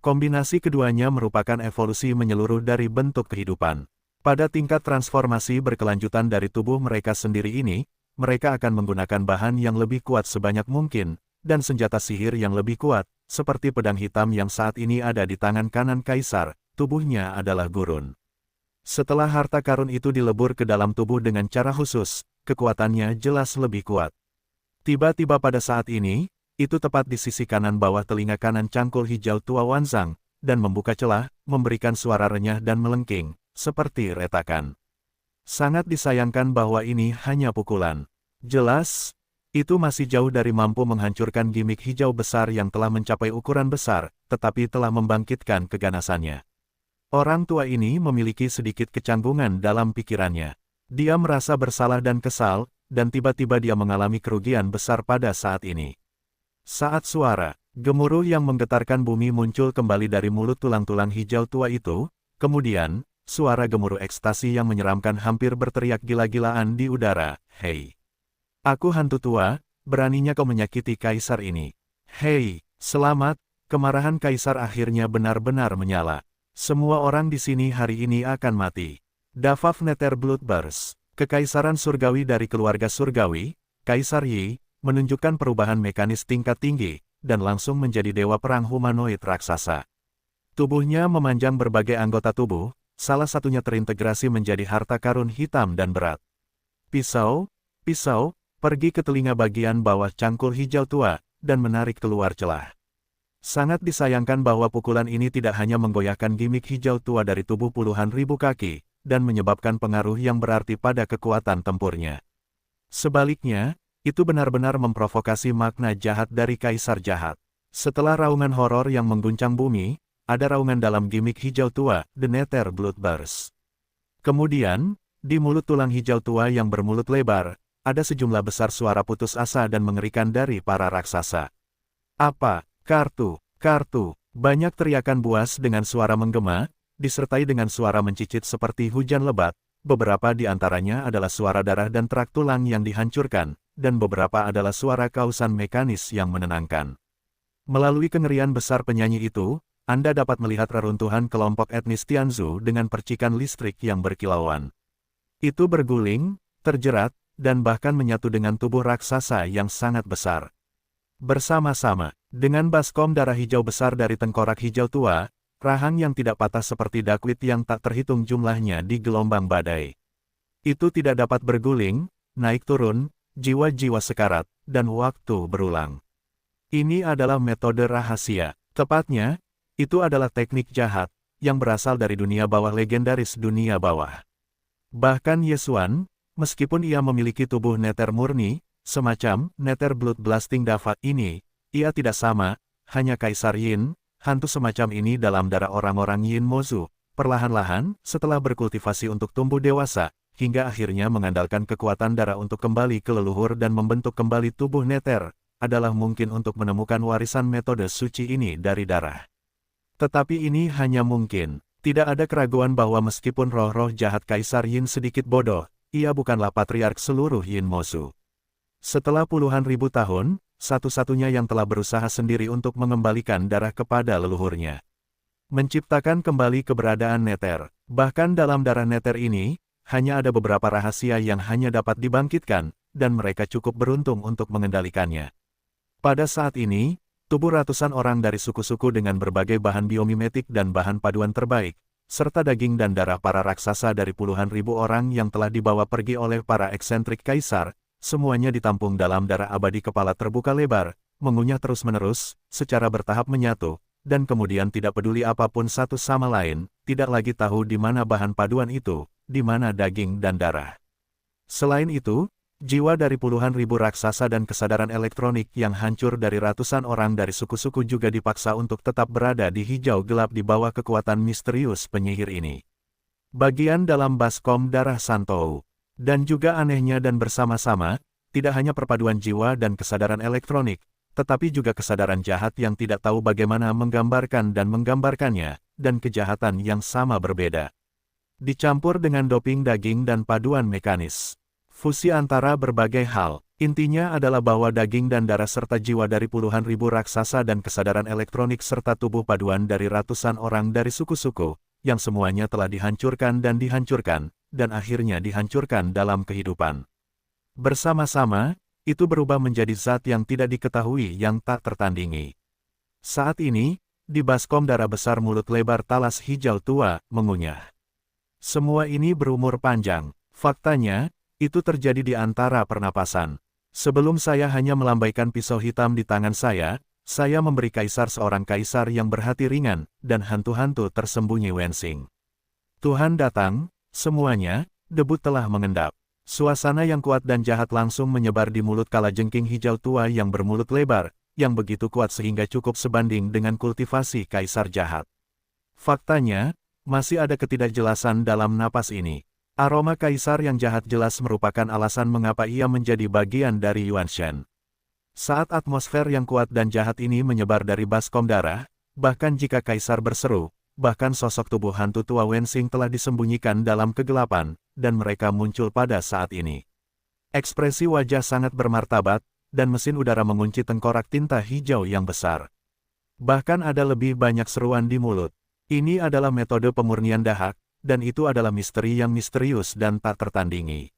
Kombinasi keduanya merupakan evolusi menyeluruh dari bentuk kehidupan. Pada tingkat transformasi berkelanjutan dari tubuh mereka sendiri ini, mereka akan menggunakan bahan yang lebih kuat sebanyak mungkin, dan senjata sihir yang lebih kuat, seperti pedang hitam yang saat ini ada di tangan kanan Kaisar, tubuhnya adalah gurun. Setelah harta karun itu dilebur ke dalam tubuh dengan cara khusus, kekuatannya jelas lebih kuat. Tiba-tiba pada saat ini, itu tepat di sisi kanan bawah telinga kanan cangkul hijau tua Wanzang, dan membuka celah, memberikan suara renyah dan melengking, seperti retakan. Sangat disayangkan bahwa ini hanya pukulan. Jelas, itu masih jauh dari mampu menghancurkan gimik hijau besar yang telah mencapai ukuran besar, tetapi telah membangkitkan keganasannya. Orang tua ini memiliki sedikit kecanggungan dalam pikirannya. Dia merasa bersalah dan kesal, dan tiba-tiba dia mengalami kerugian besar pada saat ini. Saat suara gemuruh yang menggetarkan bumi muncul kembali dari mulut tulang-tulang hijau tua itu, kemudian, suara gemuruh ekstasi yang menyeramkan hampir berteriak gila-gilaan di udara, "Hei! Aku hantu tua, beraninya kau menyakiti Kaisar ini. Hei, selamat!" Kemarahan Kaisar akhirnya benar-benar menyala. Semua orang di sini hari ini akan mati. Dafaf Nether Bloodburst, kekaisaran surgawi dari keluarga surgawi, Kaisar Yi, menunjukkan perubahan mekanis tingkat tinggi, dan langsung menjadi dewa perang humanoid raksasa. Tubuhnya memanjang berbagai anggota tubuh, salah satunya terintegrasi menjadi harta karun hitam dan berat. Pisau, pergi ke telinga bagian bawah cangkul hijau tua, dan menarik keluar celah. Sangat disayangkan bahwa pukulan ini tidak hanya menggoyahkan gimik hijau tua dari tubuh puluhan ribu kaki, dan menyebabkan pengaruh yang berarti pada kekuatan tempurnya. Sebaliknya, itu benar-benar memprovokasi makna jahat dari Kaisar Jahat. Setelah raungan horor yang mengguncang bumi, ada raungan dalam gimik hijau tua, The Nether Bloodburst. Kemudian, di mulut tulang hijau tua yang bermulut lebar, ada sejumlah besar suara putus asa dan mengerikan dari para raksasa. "Apa? Kartu! Banyak teriakan buas dengan suara menggema, disertai dengan suara mencicit seperti hujan lebat. Beberapa di antaranya adalah suara darah dan terak tulang yang dihancurkan, dan beberapa adalah suara kausan mekanis yang menenangkan. Melalui kengerian besar penyanyi itu, Anda dapat melihat reruntuhan kelompok etnis Tianzu dengan percikan listrik yang berkilauan. Itu berguling, terjerat, dan bahkan menyatu dengan tubuh raksasa yang sangat besar. Bersama-sama, dengan baskom darah hijau besar dari tengkorak hijau tua, rahang yang tidak patah seperti dakwit yang tak terhitung jumlahnya di gelombang badai. Itu tidak dapat berguling, naik turun, jiwa-jiwa sekarat, dan waktu berulang. Ini adalah metode rahasia. Tepatnya, itu adalah teknik jahat, yang berasal dari dunia bawah legendaris dunia bawah. Bahkan Yesuan, meskipun ia memiliki tubuh Nether murni, semacam Nether Blood Blasting Daffa ini, ia tidak sama, hanya Kaisar Yin, hantu semacam ini dalam darah orang-orang Yin Mozu, perlahan-lahan, setelah berkultivasi untuk tumbuh dewasa, hingga akhirnya mengandalkan kekuatan darah untuk kembali ke leluhur dan membentuk kembali tubuh Nether, adalah mungkin untuk menemukan warisan metode suci ini dari darah. Tetapi ini hanya mungkin. Tidak ada keraguan bahwa meskipun roh-roh jahat Kaisar Yin sedikit bodoh, ia bukanlah patriark seluruh Yin Mozu. Setelah puluhan ribu tahun, satu-satunya yang telah berusaha sendiri untuk mengembalikan darah kepada leluhurnya. Menciptakan kembali keberadaan Nether. Bahkan dalam darah Nether ini, hanya ada beberapa rahasia yang hanya dapat dibangkitkan, dan mereka cukup beruntung untuk mengendalikannya. Pada saat ini, tubuh ratusan orang dari suku-suku dengan berbagai bahan biomimetik dan bahan paduan terbaik, serta daging dan darah para raksasa dari puluhan ribu orang yang telah dibawa pergi oleh para eksentrik kaisar, semuanya ditampung dalam darah abadi kepala terbuka lebar, mengunyah terus-menerus, secara bertahap menyatu, dan kemudian tidak peduli apapun satu sama lain, tidak lagi tahu di mana bahan paduan itu, di mana daging dan darah. Selain itu, Jiwa dari puluhan ribu raksasa dan kesadaran elektronik yang hancur dari ratusan orang dari suku-suku juga dipaksa untuk tetap berada di hijau gelap di bawah kekuatan misterius penyihir ini. Bagian dalam baskom darah Santou. Dan juga anehnya dan bersama-sama, tidak hanya perpaduan jiwa dan kesadaran elektronik, tetapi juga kesadaran jahat yang tidak tahu bagaimana menggambarkan dan menggambarkannya, dan kejahatan yang sama berbeda. Dicampur dengan doping daging dan paduan mekanis. Fusi antara berbagai hal, intinya adalah bahwa daging dan darah serta jiwa dari puluhan ribu raksasa dan kesadaran elektronik serta tubuh paduan dari ratusan orang dari suku-suku, yang semuanya telah dihancurkan, dan akhirnya dihancurkan dalam kehidupan. Bersama-sama, itu berubah menjadi zat yang tidak diketahui yang tak tertandingi. Saat ini, di baskom darah besar mulut lebar talas hijau tua, mengunyah. Semua ini berumur panjang. Faktanya, itu terjadi di antara pernapasan. Sebelum saya hanya melambaikan pisau hitam di tangan saya memberi kaisar seorang kaisar yang berhati ringan, dan hantu-hantu tersembunyi Wensing. Tuhan datang, semuanya, debut telah mengendap. Suasana yang kuat dan jahat langsung menyebar di mulut kalajengking hijau tua yang bermulut lebar, yang begitu kuat sehingga cukup sebanding dengan kultivasi kaisar jahat. Faktanya, masih ada ketidakjelasan dalam napas ini. Aroma kaisar yang jahat jelas merupakan alasan mengapa ia menjadi bagian dari Yuanshan. Saat atmosfer yang kuat dan jahat ini menyebar dari baskom darah, bahkan jika kaisar berseru, bahkan sosok tubuh hantu tua Wensing telah disembunyikan dalam kegelapan, dan mereka muncul pada saat ini. Ekspresi wajah sangat bermartabat, dan mesin udara mengunci tengkorak tinta hijau yang besar. Bahkan ada lebih banyak seruan di mulut. Ini adalah metode pemurnian dahak, dan itu adalah misteri yang misterius dan tak tertandingi.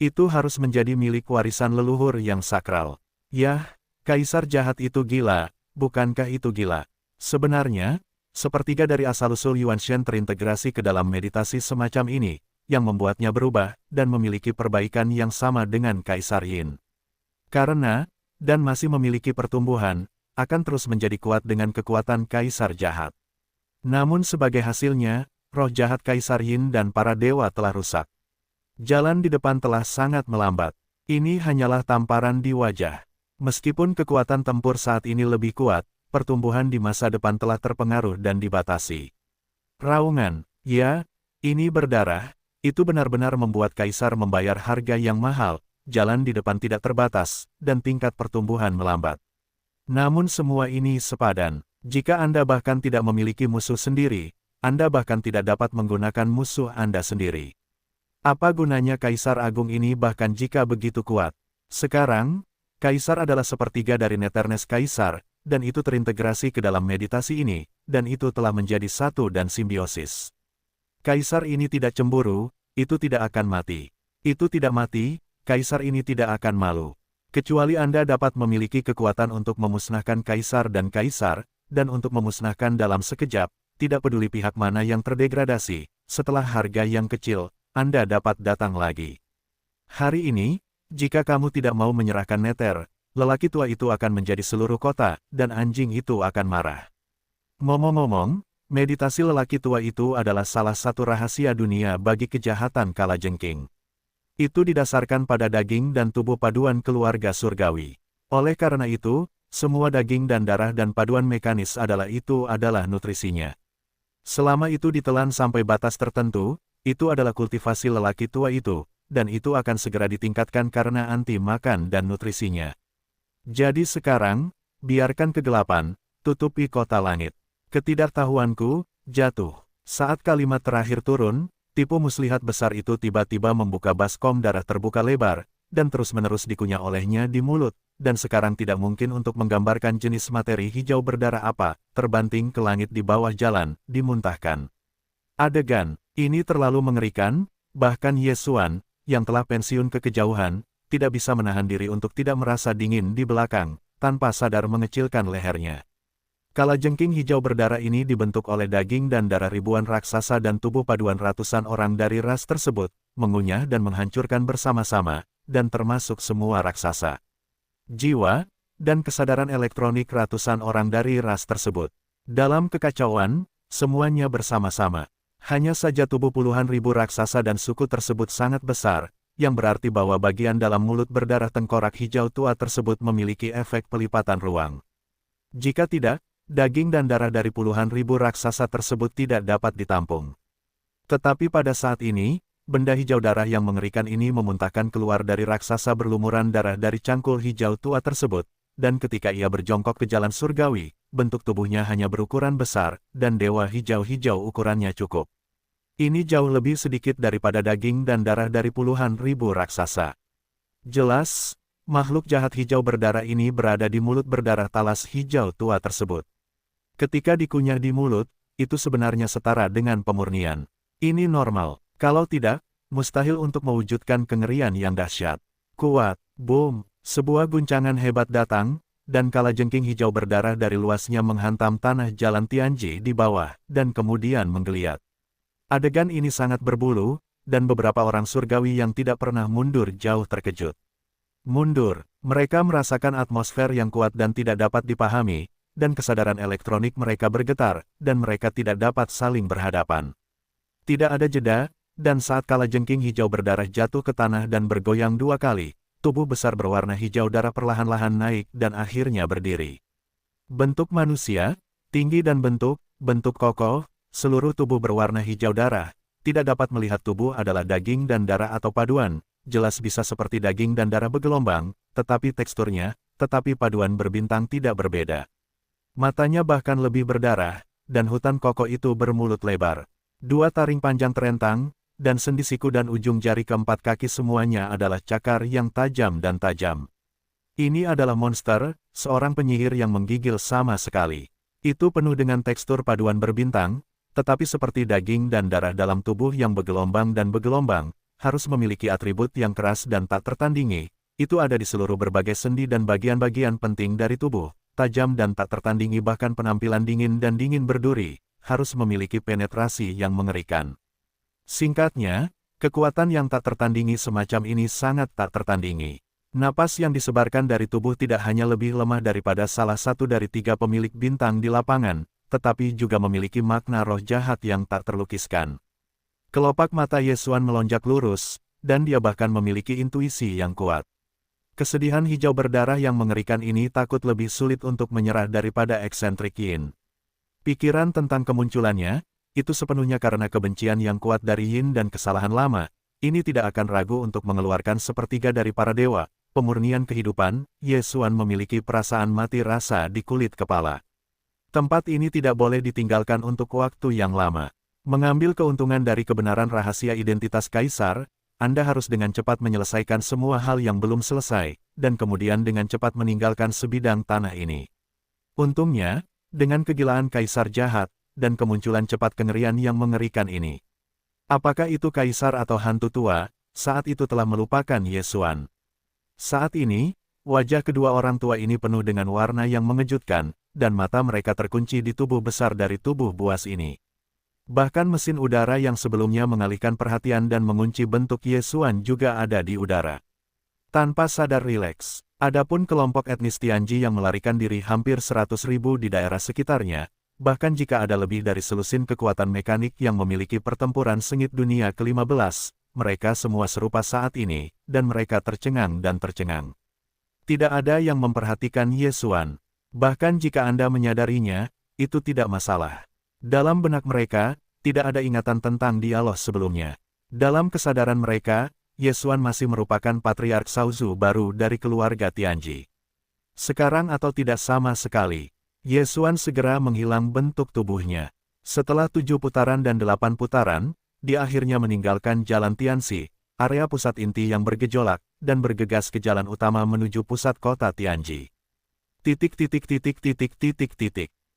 Itu harus menjadi milik warisan leluhur yang sakral. Yah, kaisar jahat itu gila, bukankah itu gila? Sebenarnya, sepertiga dari asal-usul Yuanshan terintegrasi ke dalam meditasi semacam ini, yang membuatnya berubah, dan memiliki perbaikan yang sama dengan Kaisar Yin. Karena, dan masih memiliki pertumbuhan, akan terus menjadi kuat dengan kekuatan Kaisar jahat. Namun sebagai hasilnya, roh jahat Kaisar Yin dan para dewa telah rusak. Jalan di depan telah sangat melambat. Ini hanyalah tamparan di wajah. Meskipun kekuatan tempur saat ini lebih kuat, pertumbuhan di masa depan telah terpengaruh dan dibatasi. Raungan, ya, ini berdarah, itu benar-benar membuat Kaisar membayar harga yang mahal, jalan di depan tidak terbatas, dan tingkat pertumbuhan melambat. Namun semua ini sepadan. Jika Anda bahkan tidak memiliki musuh sendiri, Anda bahkan tidak dapat menggunakan musuh Anda sendiri. Apa gunanya Kaisar Agung ini bahkan jika begitu kuat? Sekarang, Kaisar adalah sepertiga dari Nethernes Kaisar, dan itu terintegrasi ke dalam meditasi ini, dan itu telah menjadi satu dan simbiosis. Kaisar ini tidak cemburu, itu tidak akan mati. Itu tidak mati, Kaisar ini tidak akan malu. Kecuali Anda dapat memiliki kekuatan untuk memusnahkan Kaisar, dan untuk memusnahkan dalam sekejap, tidak peduli pihak mana yang terdegradasi, setelah harga yang kecil, Anda dapat datang lagi. Hari ini, jika kamu tidak mau menyerahkan Nether, lelaki tua itu akan menjadi seluruh kota, dan anjing itu akan marah. Ngomong-ngomong, meditasi lelaki tua itu adalah salah satu rahasia dunia bagi kejahatan kalajengking. Itu didasarkan pada daging dan tubuh paduan keluarga surgawi. Oleh karena itu, semua daging dan darah dan paduan mekanis adalah nutrisinya. Selama itu ditelan sampai batas tertentu, itu adalah kultivasi lelaki tua itu, dan itu akan segera ditingkatkan karena anti makan dan nutrisinya. Jadi sekarang, biarkan kegelapan, tutupi kota langit. Ketidaktahuanku, jatuh. Saat kalimat terakhir turun, tipu muslihat besar itu tiba-tiba membuka baskom darah terbuka lebar, dan terus-menerus dikunyah olehnya di mulut, dan sekarang tidak mungkin untuk menggambarkan jenis materi hijau berdarah apa, terbanting ke langit di bawah jalan, dimuntahkan. Adegan, ini terlalu mengerikan, bahkan Yesuan, yang telah pensiun ke kejauhan, tidak bisa menahan diri untuk tidak merasa dingin di belakang, tanpa sadar mengecilkan lehernya. Kalajengking hijau berdarah ini dibentuk oleh daging dan darah ribuan raksasa dan tubuh paduan ratusan orang dari ras tersebut, mengunyah dan menghancurkan bersama-sama, dan termasuk semua raksasa. Jiwa, dan kesadaran elektronik ratusan orang dari ras tersebut. Dalam kekacauan, semuanya bersama-sama. Hanya saja tubuh puluhan ribu raksasa dan suku tersebut sangat besar, yang berarti bahwa bagian dalam mulut berdarah tengkorak hijau tua tersebut memiliki efek pelipatan ruang. Jika tidak, daging dan darah dari puluhan ribu raksasa tersebut tidak dapat ditampung. Tetapi pada saat ini, benda hijau darah yang mengerikan ini memuntahkan keluar dari raksasa berlumuran darah dari cangkul hijau tua tersebut, dan ketika ia berjongkok ke jalan surgawi, bentuk tubuhnya hanya berukuran besar, dan dewa hijau-hijau ukurannya cukup. Ini jauh lebih sedikit daripada daging dan darah dari puluhan ribu raksasa. Jelas, makhluk jahat hijau berdarah ini berada di mulut berdarah talas hijau tua tersebut. Ketika dikunyah di mulut, itu sebenarnya setara dengan pemurnian. Ini normal. Kalau tidak, mustahil untuk mewujudkan kengerian yang dahsyat. Kuat, boom, sebuah guncangan hebat datang, dan kalajengking hijau berdarah dari luasnya menghantam tanah jalan Tianji di bawah, dan kemudian menggeliat. Adegan ini sangat berbulu, dan beberapa orang surgawi yang tidak pernah mundur jauh terkejut. Mundur, mereka merasakan atmosfer yang kuat dan tidak dapat dipahami, dan kesadaran elektronik mereka bergetar, dan mereka tidak dapat saling berhadapan. Tidak ada jeda, dan saat kalajengking hijau berdarah jatuh ke tanah dan bergoyang 2 kali, tubuh besar berwarna hijau darah perlahan-lahan naik dan akhirnya berdiri. Bentuk manusia, tinggi dan bentuk kokoh, seluruh tubuh berwarna hijau darah, tidak dapat melihat tubuh adalah daging dan darah atau paduan, jelas bisa seperti daging dan darah bergelombang, tetapi teksturnya, tetapi paduan berbintang tidak berbeda. Matanya bahkan lebih berdarah, dan hutan kokoh itu bermulut lebar. 2 taring panjang terentang, dan sendi siku dan ujung jari keempat kaki semuanya adalah cakar yang tajam dan tajam. Ini adalah monster, seorang penyihir yang menggigil sama sekali. Itu penuh dengan tekstur paduan berbintang, tetapi seperti daging dan darah dalam tubuh yang bergelombang dan bergelombang, harus memiliki atribut yang keras dan tak tertandingi. Itu ada di seluruh berbagai sendi dan bagian-bagian penting dari tubuh, tajam dan tak tertandingi bahkan penampilan dingin dan dingin berduri, harus memiliki penetrasi yang mengerikan. Singkatnya, kekuatan yang tak tertandingi semacam ini sangat tak tertandingi. Napas yang disebarkan dari tubuh tidak hanya lebih lemah daripada salah satu dari 3 pemilik bintang di lapangan, tetapi juga memiliki makna roh jahat yang tak terlukiskan. Kelopak mata Yesuan melonjak lurus, dan dia bahkan memiliki intuisi yang kuat. Kesedihan hijau berdarah yang mengerikan ini takut lebih sulit untuk menyerah daripada eksentrik Yin. Pikiran tentang kemunculannya, itu sepenuhnya karena kebencian yang kuat dari Yin dan kesalahan lama, ini tidak akan ragu untuk mengeluarkan sepertiga dari para dewa, pemurnian kehidupan, Yesuan memiliki perasaan mati rasa di kulit kepala. Tempat ini tidak boleh ditinggalkan untuk waktu yang lama. Mengambil keuntungan dari kebenaran rahasia identitas Kaisar, Anda harus dengan cepat menyelesaikan semua hal yang belum selesai, dan kemudian dengan cepat meninggalkan sebidang tanah ini. Untungnya, dengan kegilaan Kaisar jahat, dan kemunculan cepat kengerian yang mengerikan ini. Apakah itu Kaisar atau hantu tua, saat itu telah melupakan Yesuan. Saat ini, wajah kedua orang tua ini penuh dengan warna yang mengejutkan, dan mata mereka terkunci di tubuh besar dari tubuh buas ini. Bahkan mesin udara yang sebelumnya mengalihkan perhatian dan mengunci bentuk Yesuan juga ada di udara. Tanpa sadar rileks, adapun kelompok etnis Tianji yang melarikan diri hampir 100.000 di daerah sekitarnya, bahkan jika ada lebih dari selusin kekuatan mekanik yang memiliki pertempuran sengit dunia ke-15, mereka semua serupa saat ini, dan mereka tercengang dan tercengang. Tidak ada yang memperhatikan Yesuan. Bahkan jika Anda menyadarinya, itu tidak masalah. Dalam benak mereka, tidak ada ingatan tentang dialog sebelumnya. Dalam kesadaran mereka, Yesuan masih merupakan patriark Shaozu baru dari keluarga Tianji. Sekarang atau tidak sama sekali, Yesuan segera menghilang bentuk tubuhnya. Setelah 7 putaran dan 8 putaran, dia akhirnya meninggalkan jalan Tianxi, area pusat inti yang bergejolak, dan bergegas ke jalan utama menuju pusat kota Tianji.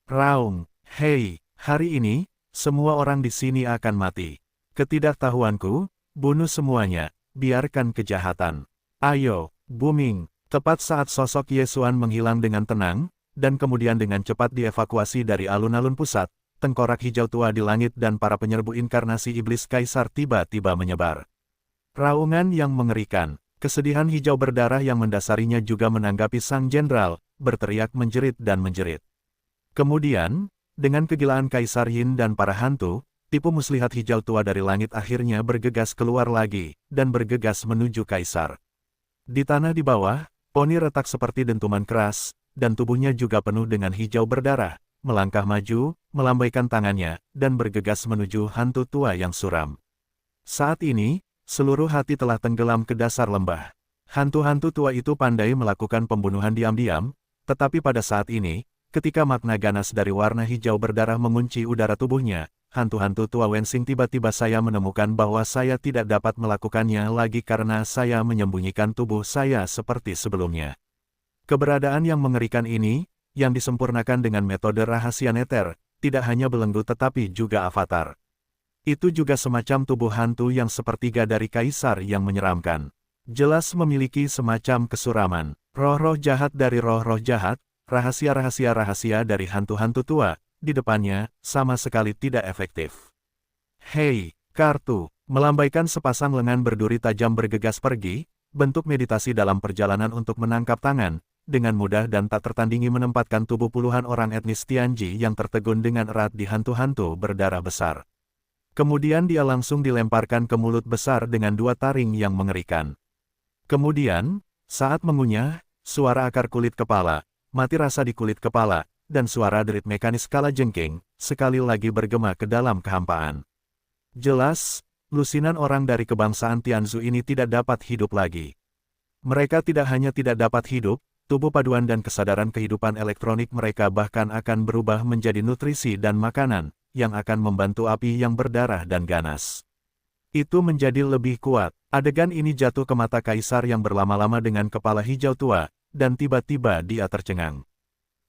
Raung, hei, hari ini, semua orang di sini akan mati. Ketidaktahuanku, bunuh semuanya, biarkan kejahatan. Ayo, booming. Tepat saat sosok Yesuan menghilang dengan tenang, dan kemudian dengan cepat dievakuasi dari alun-alun pusat, tengkorak hijau tua di langit dan para penyerbu inkarnasi iblis Kaisar tiba-tiba menyebar. Raungan yang mengerikan, kesedihan hijau berdarah yang mendasarinya juga menanggapi sang jenderal, berteriak menjerit dan menjerit. Kemudian, dengan kegilaan Kaisar Yin dan para hantu, tipu muslihat hijau tua dari langit akhirnya bergegas keluar lagi, dan bergegas menuju kaisar. Di tanah di bawah, poni retak seperti dentuman keras, dan tubuhnya juga penuh dengan hijau berdarah, melangkah maju, melambaikan tangannya, dan bergegas menuju hantu tua yang suram. Saat ini, seluruh hati telah tenggelam ke dasar lembah. Hantu-hantu tua itu pandai melakukan pembunuhan diam-diam, tetapi pada saat ini, ketika makna ganas dari warna hijau berdarah mengunci udara tubuhnya, hantu-hantu tua Wensing tiba-tiba saya menemukan bahwa saya tidak dapat melakukannya lagi karena saya menyembunyikan tubuh saya seperti sebelumnya. Keberadaan yang mengerikan ini, yang disempurnakan dengan metode rahasia neter, tidak hanya belenggu tetapi juga avatar. Itu juga semacam tubuh hantu yang sepertiga dari kaisar yang menyeramkan. Jelas memiliki semacam kesuraman. Roh-roh jahat dari roh-roh jahat, rahasia-rahasia dari hantu-hantu tua, di depannya, sama sekali tidak efektif. Hei, kartu, melambaikan sepasang lengan berduri tajam bergegas pergi, bentuk meditasi dalam perjalanan untuk menangkap tangan, dengan mudah dan tak tertandingi menempatkan tubuh puluhan orang etnis Tianji yang tertegun dengan erat di hantu-hantu berdarah besar. Kemudian dia langsung dilemparkan ke mulut besar dengan dua taring yang mengerikan. Kemudian, saat mengunyah, suara akar kulit kepala, mati rasa di kulit kepala, dan suara derit mekanis kala jengking, sekali lagi bergema ke dalam kehampaan. Jelas, lusinan orang dari kebangsaan Tianzu ini tidak dapat hidup lagi. Mereka tidak hanya tidak dapat hidup, tubuh paduan dan kesadaran kehidupan elektronik mereka bahkan akan berubah menjadi nutrisi dan makanan, yang akan membantu api yang berdarah dan ganas. Itu menjadi lebih kuat. Adegan ini jatuh ke mata kaisar yang berlama-lama dengan kepala hijau tua, dan tiba-tiba dia tercengang.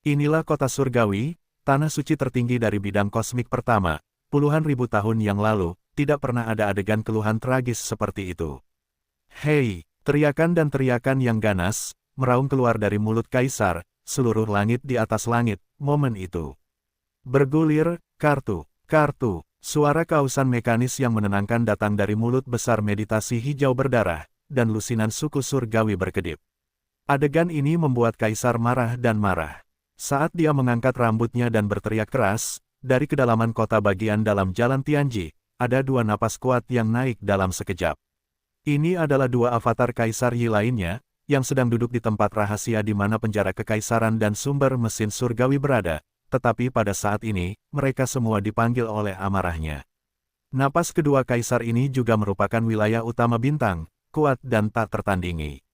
Inilah kota surgawi, tanah suci tertinggi dari bidang kosmik pertama, puluhan ribu tahun yang lalu, tidak pernah ada adegan keluhan tragis seperti itu. Hei, teriakan dan teriakan yang ganas, meraung keluar dari mulut kaisar, seluruh langit di atas langit, momen itu. Bergulir, kartu, suara kausan mekanis yang menenangkan datang dari mulut besar meditasi hijau berdarah, dan lusinan suku surgawi berkedip. Adegan ini membuat kaisar marah dan marah. Saat dia mengangkat rambutnya dan berteriak keras, dari kedalaman kota bagian dalam jalan Tianji, ada dua napas kuat yang naik dalam sekejap. Ini adalah dua avatar kaisar Yi lainnya, yang sedang duduk di tempat rahasia di mana penjara kekaisaran dan sumber mesin surgawi berada, tetapi pada saat ini, mereka semua dipanggil oleh amarahnya. Napas kedua kaisar ini juga merupakan wilayah utama bintang, kuat dan tak tertandingi.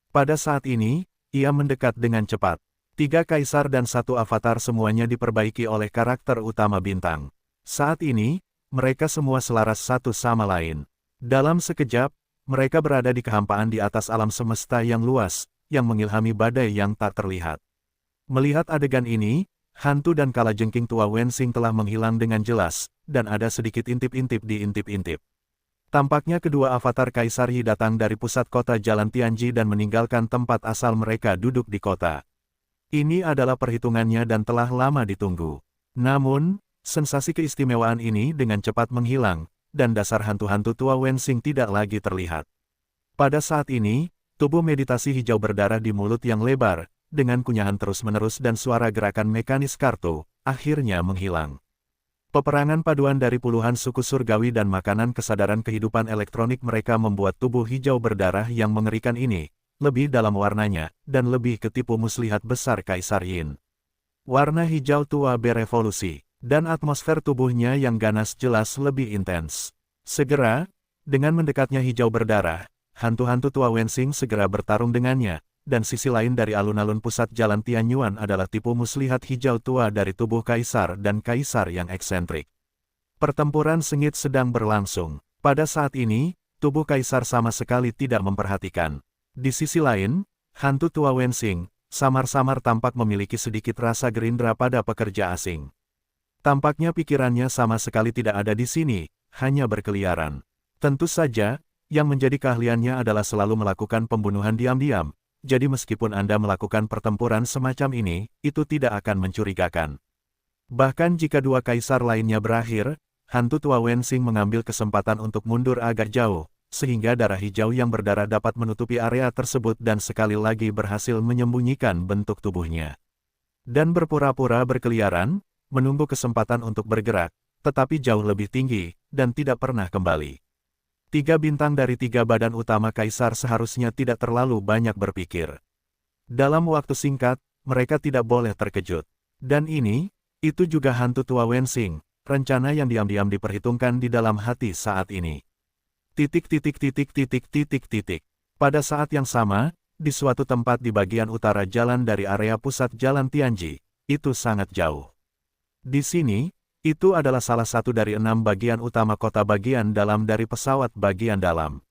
Pada saat ini, ia mendekat dengan cepat. 3 kaisar dan 1 avatar semuanya diperbaiki oleh karakter utama bintang. Saat ini, mereka semua selaras satu sama lain. Dalam sekejap, mereka berada di kehampaan di atas alam semesta yang luas, yang mengilhami badai yang tak terlihat. Melihat adegan ini, hantu dan kalajengking tua Wensing telah menghilang dengan jelas, dan ada sedikit intip-intip di intip-intip. Tampaknya kedua avatar Kaisar Yi datang dari pusat kota Jalan Tianji dan meninggalkan tempat asal mereka duduk di kota. Ini adalah perhitungannya dan telah lama ditunggu. Namun, sensasi keistimewaan ini dengan cepat menghilang, dan dasar hantu-hantu tua Wensing tidak lagi terlihat. Pada saat ini, tubuh meditasi hijau berdarah di mulut yang lebar, dengan kunyahan terus-menerus dan suara gerakan mekanis kartu, akhirnya menghilang. Peperangan paduan dari puluhan suku surgawi dan makanan kesadaran kehidupan elektronik mereka membuat tubuh hijau berdarah yang mengerikan ini, lebih dalam warnanya, dan lebih ketipu muslihat besar Kaisar Yin. Warna hijau tua berevolusi, dan atmosfer tubuhnya yang ganas jelas lebih intens. Segera, dengan mendekatnya hijau berdarah, hantu-hantu tua Wensing segera bertarung dengannya, dan sisi lain dari alun-alun pusat Jalan Tianyuan adalah tipu muslihat hijau tua dari tubuh Kaisar dan Kaisar yang eksentrik. Pertempuran sengit sedang berlangsung. Pada saat ini, tubuh Kaisar sama sekali tidak memperhatikan. Di sisi lain, hantu tua Wensing, samar-samar tampak memiliki sedikit rasa gerindra pada pekerja asing. Tampaknya pikirannya sama sekali tidak ada di sini, hanya berkeliaran. Tentu saja, yang menjadi keahliannya adalah selalu melakukan pembunuhan diam-diam, jadi meskipun Anda melakukan pertempuran semacam ini, itu tidak akan mencurigakan. Bahkan jika dua kaisar lainnya berakhir, hantu tua Wensing mengambil kesempatan untuk mundur agak jauh, sehingga darah hijau yang berdarah dapat menutupi area tersebut dan sekali lagi berhasil menyembunyikan bentuk tubuhnya. Dan berpura-pura berkeliaran, menunggu kesempatan untuk bergerak, tetapi jauh lebih tinggi, dan tidak pernah kembali. 3 bintang dari 3 badan utama kaisar seharusnya tidak terlalu banyak berpikir. Dalam waktu singkat, mereka tidak boleh terkejut. Dan itu juga hantu tua Wensing, rencana yang diam-diam diperhitungkan di dalam hati saat ini. Pada saat yang sama, di suatu tempat di bagian utara jalan dari area pusat jalan Tianji, itu sangat jauh. Di sini, itu adalah salah satu dari 6 bagian utama kota bagian dalam dari pesawat bagian dalam.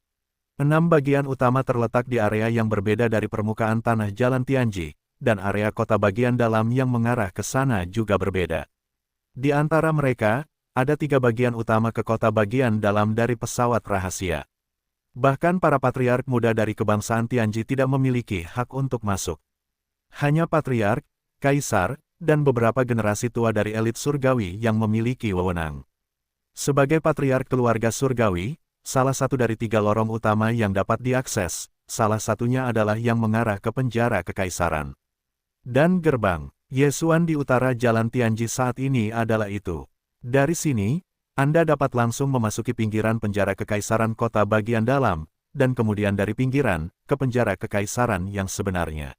6 bagian utama terletak di area yang berbeda dari permukaan tanah jalan Tianji, dan area kota bagian dalam yang mengarah ke sana juga berbeda. Di antara mereka, ada 3 bagian utama ke kota bagian dalam dari pesawat rahasia. Bahkan para patriark muda dari kebangsaan Tianji tidak memiliki hak untuk masuk. Hanya patriark, kaisar, dan beberapa generasi tua dari elit surgawi yang memiliki wewenang. Sebagai patriark keluarga surgawi, salah satu dari 3 lorong utama yang dapat diakses, salah satunya adalah yang mengarah ke penjara kekaisaran. Dan gerbang Yesuan di utara jalan Tianji saat ini adalah itu. Dari sini, Anda dapat langsung memasuki pinggiran penjara kekaisaran kota bagian dalam, dan kemudian dari pinggiran, ke penjara kekaisaran yang sebenarnya.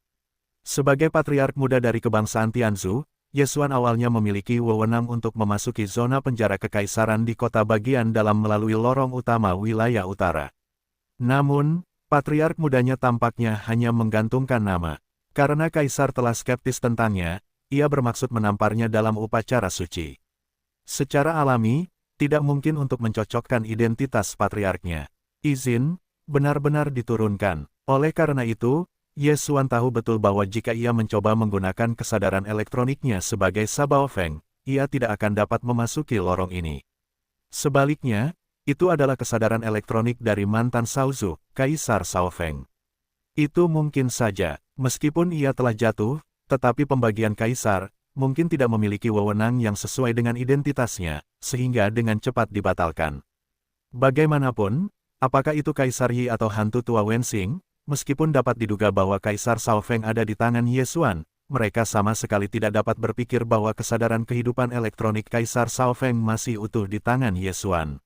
Sebagai patriark muda dari kebangsaan Tianzu, Yesuan awalnya memiliki wewenang untuk memasuki zona penjara kekaisaran di kota bagian dalam melalui lorong utama wilayah utara. Namun, patriark mudanya tampaknya hanya menggantungkan nama. Karena kaisar telah skeptis tentangnya, ia bermaksud menamparnya dalam upacara suci. Secara alami, tidak mungkin untuk mencocokkan identitas patriarknya. Izin benar-benar diturunkan. Oleh karena itu, Yesuan tahu betul bahwa jika ia mencoba menggunakan kesadaran elektroniknya sebagai Sabao Feng, ia tidak akan dapat memasuki lorong ini. Sebaliknya, itu adalah kesadaran elektronik dari mantan Shaozu, Kaisar Shao Feng. Itu mungkin saja, meskipun ia telah jatuh, tetapi pembagian kaisar, mungkin tidak memiliki wewenang yang sesuai dengan identitasnya, sehingga dengan cepat dibatalkan. Bagaimanapun, apakah itu Kaisar Yi atau hantu tua Wensing? Meskipun dapat diduga bahwa Kaisar Shao Feng ada di tangan Yesuan, mereka sama sekali tidak dapat berpikir bahwa kesadaran kehidupan elektronik Kaisar Shao Feng masih utuh di tangan Yesuan.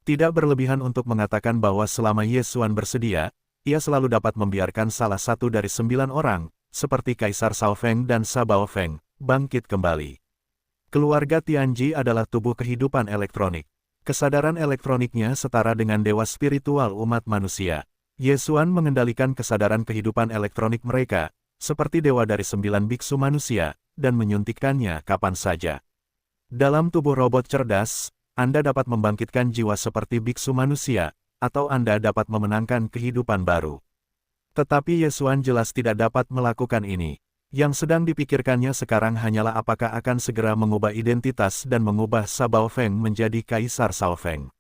Tidak berlebihan untuk mengatakan bahwa selama Yesuan bersedia, ia selalu dapat membiarkan salah satu dari 9 orang, seperti Kaisar Shao Feng dan Sabao Feng, bangkit kembali. Keluarga Tianji adalah tubuh kehidupan elektronik. Kesadaran elektroniknya setara dengan dewa spiritual umat manusia. Yesuan mengendalikan kesadaran kehidupan elektronik mereka, seperti dewa dari 9 biksu manusia, dan menyuntikkannya kapan saja. Dalam tubuh robot cerdas, Anda dapat membangkitkan jiwa seperti biksu manusia, atau Anda dapat memenangkan kehidupan baru. Tetapi Yesuan jelas tidak dapat melakukan ini. Yang sedang dipikirkannya sekarang hanyalah apakah akan segera mengubah identitas dan mengubah Sabao Feng menjadi Kaisar Shao Feng.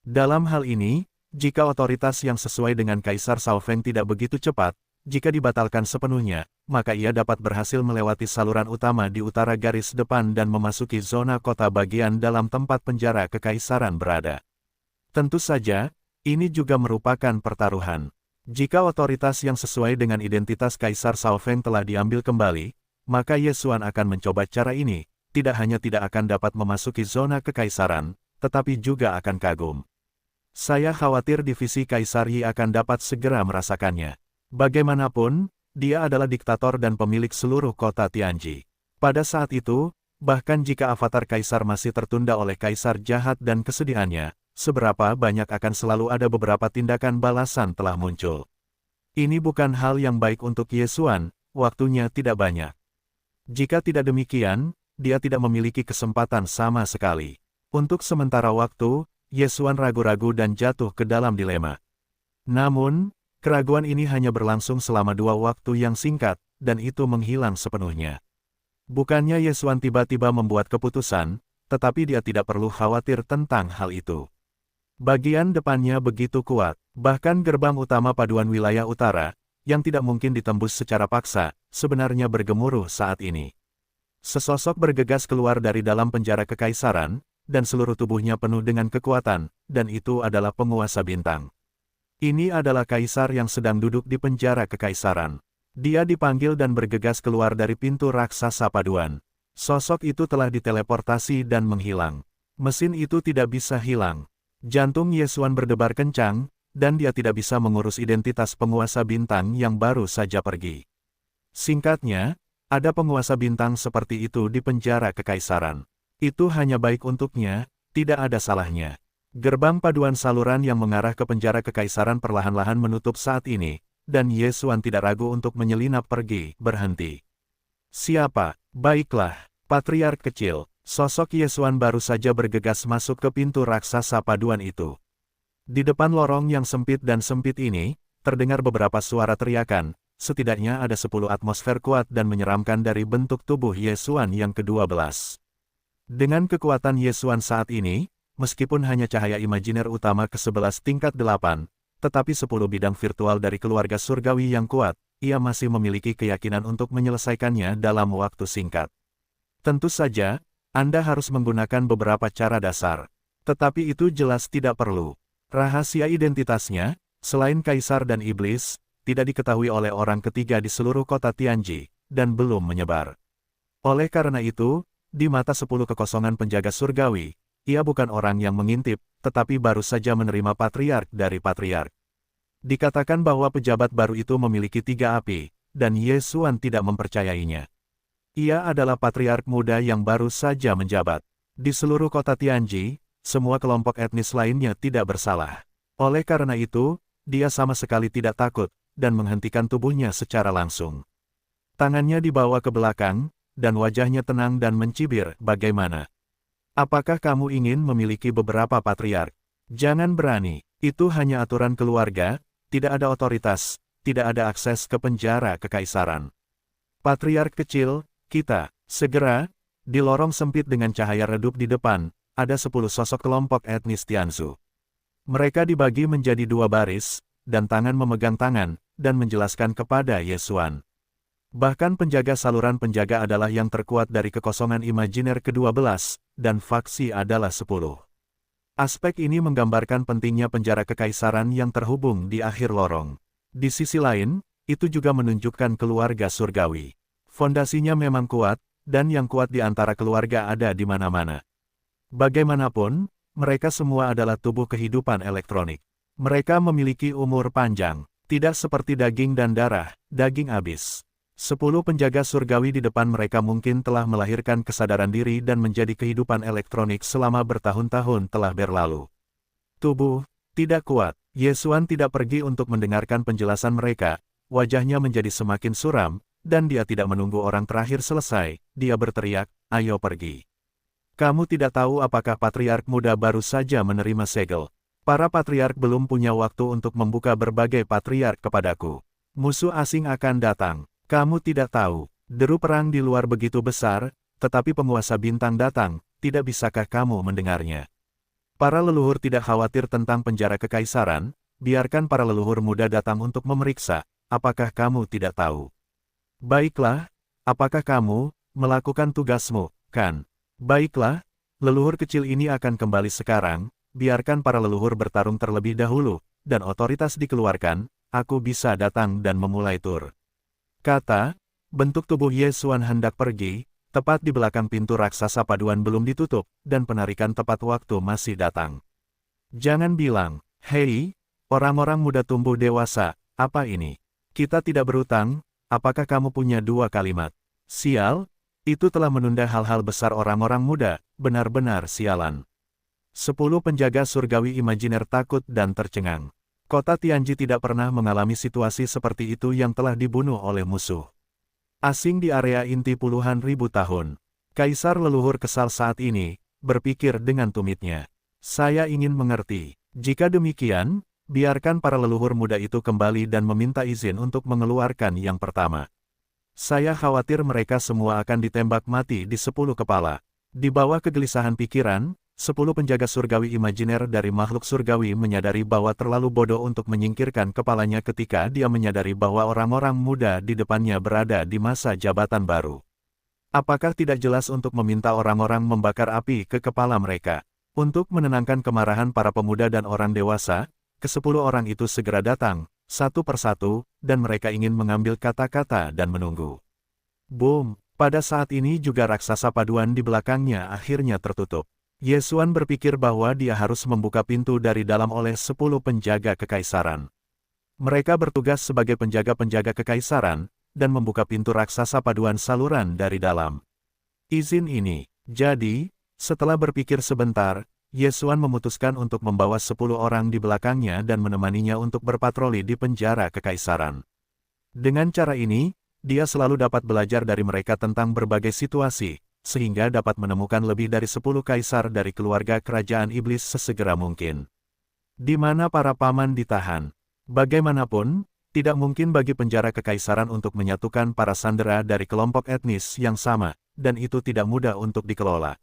Dalam hal ini, jika otoritas yang sesuai dengan Kaisar Shao Feng tidak begitu cepat, jika dibatalkan sepenuhnya, maka ia dapat berhasil melewati saluran utama di utara garis depan dan memasuki zona kota bagian dalam tempat penjara kekaisaran berada. Tentu saja, ini juga merupakan pertaruhan. Jika otoritas yang sesuai dengan identitas Kaisar Shao Feng telah diambil kembali, maka Yesuan akan mencoba cara ini, tidak hanya tidak akan dapat memasuki zona kekaisaran, tetapi juga akan kagum. Saya khawatir divisi Kaisar Yi akan dapat segera merasakannya. Bagaimanapun, dia adalah diktator dan pemilik seluruh kota Tianji. Pada saat itu, bahkan jika avatar Kaisar masih tertunda oleh Kaisar jahat dan kesedihannya, seberapa banyak akan selalu ada beberapa tindakan balasan telah muncul. Ini bukan hal yang baik untuk Yesuan, waktunya tidak banyak. Jika tidak demikian, dia tidak memiliki kesempatan sama sekali. Untuk sementara waktu, Yesuan ragu-ragu dan jatuh ke dalam dilema. Namun, keraguan ini hanya berlangsung selama 2 waktu yang singkat, dan itu menghilang sepenuhnya. Bukannya Yesuan tiba-tiba membuat keputusan, tetapi dia tidak perlu khawatir tentang hal itu. Bagian depannya begitu kuat, bahkan gerbang utama paduan wilayah utara, yang tidak mungkin ditembus secara paksa, sebenarnya bergemuruh saat ini. Sesosok bergegas keluar dari dalam penjara kekaisaran, dan seluruh tubuhnya penuh dengan kekuatan, dan itu adalah penguasa bintang. Ini adalah kaisar yang sedang duduk di penjara kekaisaran. Dia dipanggil dan bergegas keluar dari pintu raksasa paduan. Sosok itu telah diteleportasi dan menghilang. Mesin itu tidak bisa hilang. Jantung Yesuan berdebar kencang, dan dia tidak bisa mengurus identitas penguasa bintang yang baru saja pergi. Singkatnya, ada penguasa bintang seperti itu di penjara kekaisaran. Itu hanya baik untuknya, tidak ada salahnya. Gerbang paduan saluran yang mengarah ke penjara kekaisaran perlahan-lahan menutup saat ini, dan Yesuan tidak ragu untuk menyelinap pergi, berhenti. Siapa? Baiklah, patriark kecil. Sosok Yesuan baru saja bergegas masuk ke pintu raksasa paduan itu. Di depan lorong yang sempit dan sempit ini, terdengar beberapa suara teriakan, setidaknya ada 10 atmosfer kuat dan menyeramkan dari bentuk tubuh Yesuan yang ke-12. Dengan kekuatan Yesuan saat ini, meskipun hanya cahaya imajiner utama ke-11 tingkat 8, tetapi 10 bidang virtual dari keluarga surgawi yang kuat, ia masih memiliki keyakinan untuk menyelesaikannya dalam waktu singkat. Tentu saja, Anda harus menggunakan beberapa cara dasar. Tetapi itu jelas tidak perlu. Rahasia identitasnya, selain Kaisar dan Iblis, tidak diketahui oleh orang ketiga di seluruh kota Tianji, dan belum menyebar. Oleh karena itu, di mata 10 kekosongan penjaga surgawi, ia bukan orang yang mengintip, tetapi baru saja menerima patriark dari patriark. Dikatakan bahwa pejabat baru itu memiliki 3 api, dan Yesuan tidak mempercayainya. Ia adalah patriark muda yang baru saja menjabat. Di seluruh kota Tianji, semua kelompok etnis lainnya tidak bersalah. Oleh karena itu, dia sama sekali tidak takut, dan menghentikan tubuhnya secara langsung. Tangannya dibawa ke belakang, dan wajahnya tenang dan mencibir, bagaimana? Apakah kamu ingin memiliki beberapa patriark? Jangan berani, itu hanya aturan keluarga, tidak ada otoritas, tidak ada akses ke penjara kekaisaran. Patriark kecil, kita, segera, di lorong sempit dengan cahaya redup di depan, ada 10 sosok kelompok etnis Tianzu. Mereka dibagi menjadi 2 baris, dan tangan memegang tangan, dan menjelaskan kepada Yesuan. Bahkan penjaga saluran penjaga adalah yang terkuat dari kekosongan imajiner ke-12, dan faksi adalah 10. Aspek ini menggambarkan pentingnya penjara kekaisaran yang terhubung di akhir lorong. Di sisi lain, itu juga menunjukkan keluarga surgawi. Fondasinya memang kuat, dan yang kuat di antara keluarga ada di mana-mana. Bagaimanapun, mereka semua adalah tubuh kehidupan elektronik. Mereka memiliki umur panjang, tidak seperti daging dan darah, daging habis. 10 penjaga surgawi di depan mereka mungkin telah melahirkan kesadaran diri dan menjadi kehidupan elektronik selama bertahun-tahun telah berlalu. Tubuh, tidak kuat. Yesuan tidak pergi untuk mendengarkan penjelasan mereka, wajahnya menjadi semakin suram, dan dia tidak menunggu orang terakhir selesai, dia berteriak, ayo pergi. Kamu tidak tahu apakah patriark muda baru saja menerima segel. Para patriark belum punya waktu untuk membuka berbagai patriark kepadaku. Musuh asing akan datang. Kamu tidak tahu, deru perang di luar begitu besar, tetapi penguasa bintang datang, tidak bisakah kamu mendengarnya? Para leluhur tidak khawatir tentang penjara kekaisaran, biarkan para leluhur muda datang untuk memeriksa, apakah kamu tidak tahu? Baiklah, apakah kamu melakukan tugasmu, kan? Baiklah, leluhur kecil ini akan kembali sekarang, biarkan para leluhur bertarung terlebih dahulu, dan otoritas dikeluarkan, aku bisa datang dan memulai tur. Kata, bentuk tubuh Yesuan hendak pergi, tepat di belakang pintu raksasa paduan belum ditutup, dan penarikan tepat waktu masih datang. Jangan bilang, hei, orang-orang muda tumbuh dewasa, apa ini? Kita tidak berutang, apakah kamu punya 2 kalimat? Sial, itu telah menunda hal-hal besar orang-orang muda, benar-benar sialan. 10 penjaga surgawi imajiner takut dan tercengang. Kota Tianji tidak pernah mengalami situasi seperti itu yang telah dibunuh oleh musuh asing di area inti puluhan ribu tahun. Kaisar leluhur kesal saat ini, berpikir dengan tumitnya. Saya ingin mengerti. Jika demikian, biarkan para leluhur muda itu kembali dan meminta izin untuk mengeluarkan yang pertama. Saya khawatir mereka semua akan ditembak mati di 10 kepala. Di bawah kegelisahan pikiran, 10 penjaga surgawi imajiner dari makhluk surgawi menyadari bahwa terlalu bodoh untuk menyingkirkan kepalanya ketika dia menyadari bahwa orang-orang muda di depannya berada di masa jabatan baru. Apakah tidak jelas untuk meminta orang-orang membakar api ke kepala mereka? Untuk menenangkan kemarahan para pemuda dan orang dewasa, ke-10 orang itu segera datang, satu persatu, dan mereka ingin mengambil kata-kata dan menunggu. Boom! Pada saat ini juga raksasa paduan di belakangnya akhirnya tertutup. Yesuan berpikir bahwa dia harus membuka pintu dari dalam oleh 10 penjaga kekaisaran. Mereka bertugas sebagai penjaga-penjaga kekaisaran, dan membuka pintu raksasa paduan saluran dari dalam. Izin ini. Jadi, setelah berpikir sebentar, Yesuan memutuskan untuk membawa 10 orang di belakangnya dan menemaninya untuk berpatroli di penjara kekaisaran. Dengan cara ini, dia selalu dapat belajar dari mereka tentang berbagai situasi, sehingga dapat menemukan lebih dari 10 kaisar dari keluarga kerajaan iblis sesegera mungkin. Di mana para paman ditahan. Bagaimanapun, tidak mungkin bagi penjara kekaisaran untuk menyatukan para sandera dari kelompok etnis yang sama, dan itu tidak mudah untuk dikelola.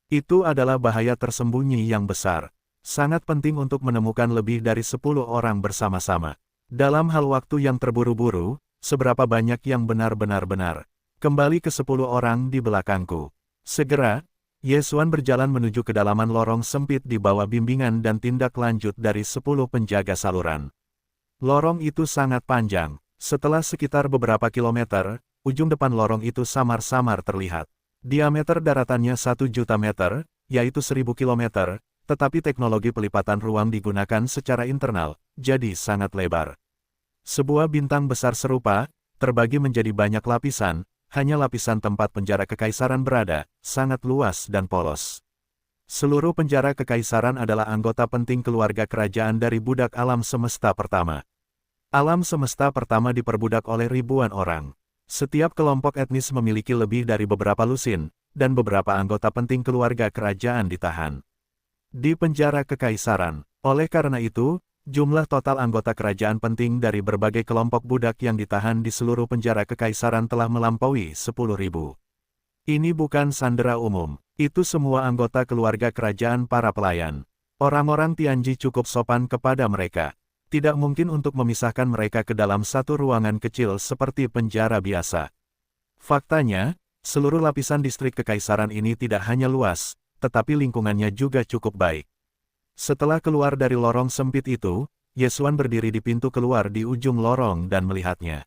Itu adalah bahaya tersembunyi yang besar. Sangat penting untuk menemukan lebih dari 10 orang bersama-sama. Dalam hal waktu yang terburu-buru, seberapa banyak yang benar-benar benar. Kembali ke 10 orang di belakangku. Segera, Yesuan berjalan menuju kedalaman lorong sempit di bawah bimbingan dan tindak lanjut dari 10 penjaga saluran. Lorong itu sangat panjang. Setelah sekitar beberapa kilometer, ujung depan lorong itu samar-samar terlihat. Diameter daratannya 1 juta meter, yaitu 1000 kilometer, tetapi teknologi pelipatan ruang digunakan secara internal, jadi sangat lebar. Sebuah bintang besar serupa, terbagi menjadi banyak lapisan, hanya lapisan tempat penjara kekaisaran berada, sangat luas dan polos. Seluruh penjara kekaisaran adalah anggota penting keluarga kerajaan dari budak alam semesta pertama. Alam semesta pertama diperbudak oleh ribuan orang. Setiap kelompok etnis memiliki lebih dari beberapa lusin, dan beberapa anggota penting keluarga kerajaan ditahan di penjara kekaisaran. Oleh karena itu, jumlah total anggota kerajaan penting dari berbagai kelompok budak yang ditahan di seluruh penjara kekaisaran telah melampaui 10.000. Ini bukan sandera umum, itu semua anggota keluarga kerajaan para pelayan. Orang-orang Tianji cukup sopan kepada mereka. Tidak mungkin untuk memisahkan mereka ke dalam satu ruangan kecil seperti penjara biasa. Faktanya, seluruh lapisan distrik kekaisaran ini tidak hanya luas, tetapi lingkungannya juga cukup baik. Setelah keluar dari lorong sempit itu, Yesuan berdiri di pintu keluar di ujung lorong dan melihatnya.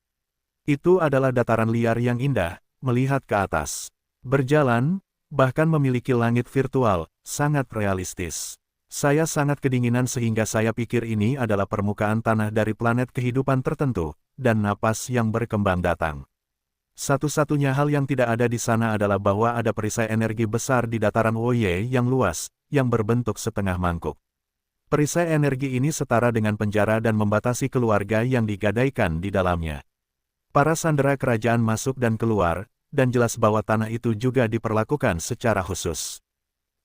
Itu adalah dataran liar yang indah, melihat ke atas. Berjalan, bahkan memiliki langit virtual, sangat realistis. Saya sangat kedinginan sehingga saya pikir ini adalah permukaan tanah dari planet kehidupan tertentu, dan napas yang berkembang datang. Satu-satunya hal yang tidak ada di sana adalah bahwa ada perisai energi besar di dataran Woye yang luas, yang berbentuk setengah mangkuk. Perisai energi ini setara dengan penjara dan membatasi keluarga yang digadaikan di dalamnya. Para sandera kerajaan masuk dan keluar, dan jelas bahwa tanah itu juga diperlakukan secara khusus.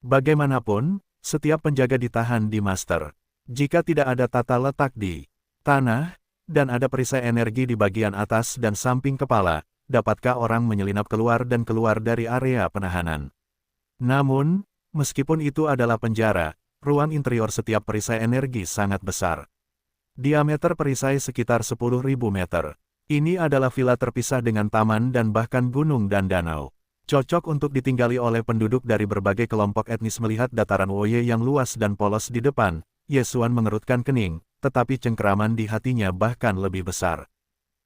Bagaimanapun, setiap penjaga ditahan di master. Jika tidak ada tata letak di tanah, dan ada perisai energi di bagian atas dan samping kepala, dapatkah orang menyelinap keluar dan keluar dari area penahanan? Namun, meskipun itu adalah penjara, ruang interior setiap perisai energi sangat besar. Diameter perisai sekitar 10.000 meter. Ini adalah villa terpisah dengan taman dan bahkan gunung dan danau. Cocok untuk ditinggali oleh penduduk dari berbagai kelompok etnis. Melihat dataran Woye yang luas dan polos di depan, Yesuan mengerutkan kening, tetapi cengkeraman di hatinya bahkan lebih besar.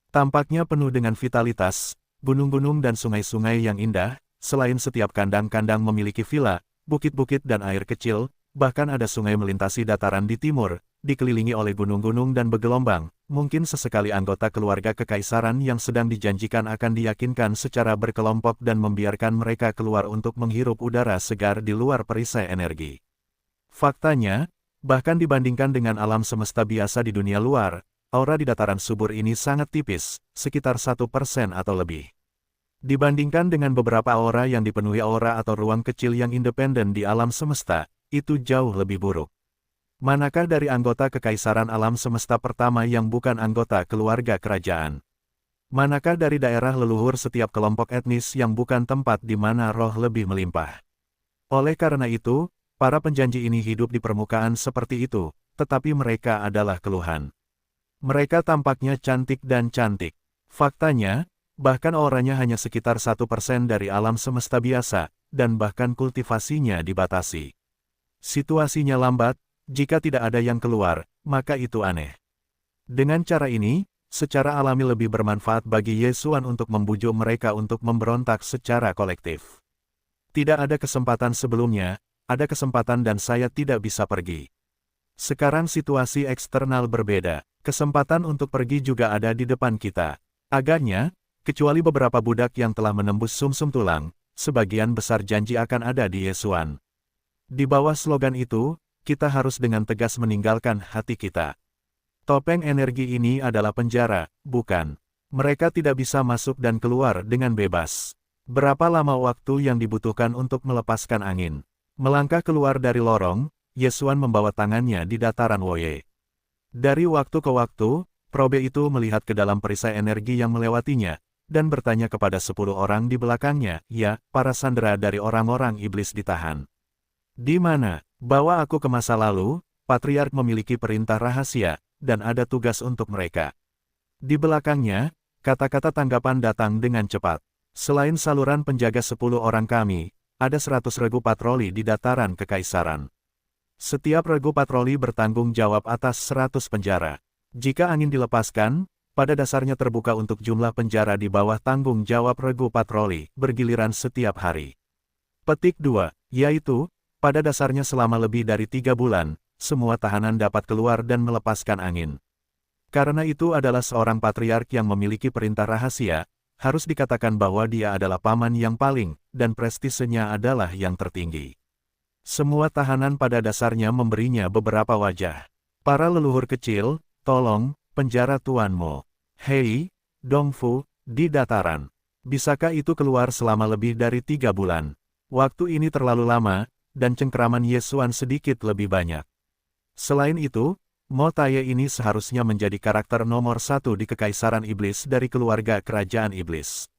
Tampaknya penuh dengan vitalitas, gunung-gunung dan sungai-sungai yang indah, selain setiap kandang-kandang memiliki villa, bukit-bukit dan air kecil, bahkan ada sungai melintasi dataran di timur, dikelilingi oleh gunung-gunung dan bergelombang. Mungkin sesekali anggota keluarga kekaisaran yang sedang dijanjikan akan diyakinkan secara berkelompok dan membiarkan mereka keluar untuk menghirup udara segar di luar perisai energi. Faktanya, bahkan dibandingkan dengan alam semesta biasa di dunia luar, aura di dataran subur ini sangat tipis, sekitar 1% atau lebih. Dibandingkan dengan beberapa aura yang dipenuhi aura atau ruang kecil yang independen di alam semesta, itu jauh lebih buruk. Manakah dari anggota kekaisaran alam semesta pertama yang bukan anggota keluarga kerajaan? Manakah dari daerah leluhur setiap kelompok etnis yang bukan tempat di mana roh lebih melimpah? Oleh karena itu, para penjanji ini hidup di permukaan seperti itu, tetapi mereka adalah keluhan. Mereka tampaknya cantik dan cantik. Faktanya, bahkan auranya hanya sekitar 1% dari alam semesta biasa, dan bahkan kultivasinya dibatasi. Situasinya lambat. Jika tidak ada yang keluar, maka itu aneh. Dengan cara ini, secara alami lebih bermanfaat bagi Yesuan untuk membujuk mereka untuk memberontak secara kolektif. Tidak ada kesempatan sebelumnya, ada kesempatan dan saya tidak bisa pergi. Sekarang situasi eksternal berbeda, kesempatan untuk pergi juga ada di depan kita. Agaknya, kecuali beberapa budak yang telah menembus sumsum tulang, sebagian besar janji akan ada di Yesuan. Di bawah slogan itu, kita harus dengan tegas meninggalkan hati kita. Topeng energi ini adalah penjara, bukan? Mereka tidak bisa masuk dan keluar dengan bebas. Berapa lama waktu yang dibutuhkan untuk melepaskan angin? Melangkah keluar dari lorong, Yesuan membawa tangannya di dataran Woye. Dari waktu ke waktu, probe itu melihat ke dalam perisai energi yang melewatinya, dan bertanya kepada 10 orang di belakangnya, ya, para sandera dari orang-orang iblis ditahan. Di mana? Bawa aku ke masa lalu, Patriark memiliki perintah rahasia, dan ada tugas untuk mereka. Di belakangnya, kata-kata tanggapan datang dengan cepat. Selain saluran penjaga 10 orang kami, ada 100 regu patroli di dataran kekaisaran. Setiap regu patroli bertanggung jawab atas 100 penjara. Jika angin dilepaskan, pada dasarnya terbuka untuk jumlah penjara di bawah tanggung jawab regu patroli, bergiliran setiap hari. Petik 2, yaitu, pada dasarnya selama lebih dari 3 bulan, semua tahanan dapat keluar dan melepaskan angin. Karena itu adalah seorang patriark yang memiliki perintah rahasia, harus dikatakan bahwa dia adalah paman yang paling, dan prestisenya adalah yang tertinggi. Semua tahanan pada dasarnya memberinya beberapa wajah. Para leluhur kecil, tolong, penjara Tuan Mo. Hei, Dongfu, di dataran. Bisakah itu keluar selama lebih dari 3 bulan? Waktu ini terlalu lama, dan cengkeraman Yesuan sedikit lebih banyak. Selain itu, Mo Taye ini seharusnya menjadi karakter nomor 1 di Kekaisaran Iblis dari keluarga Kerajaan Iblis.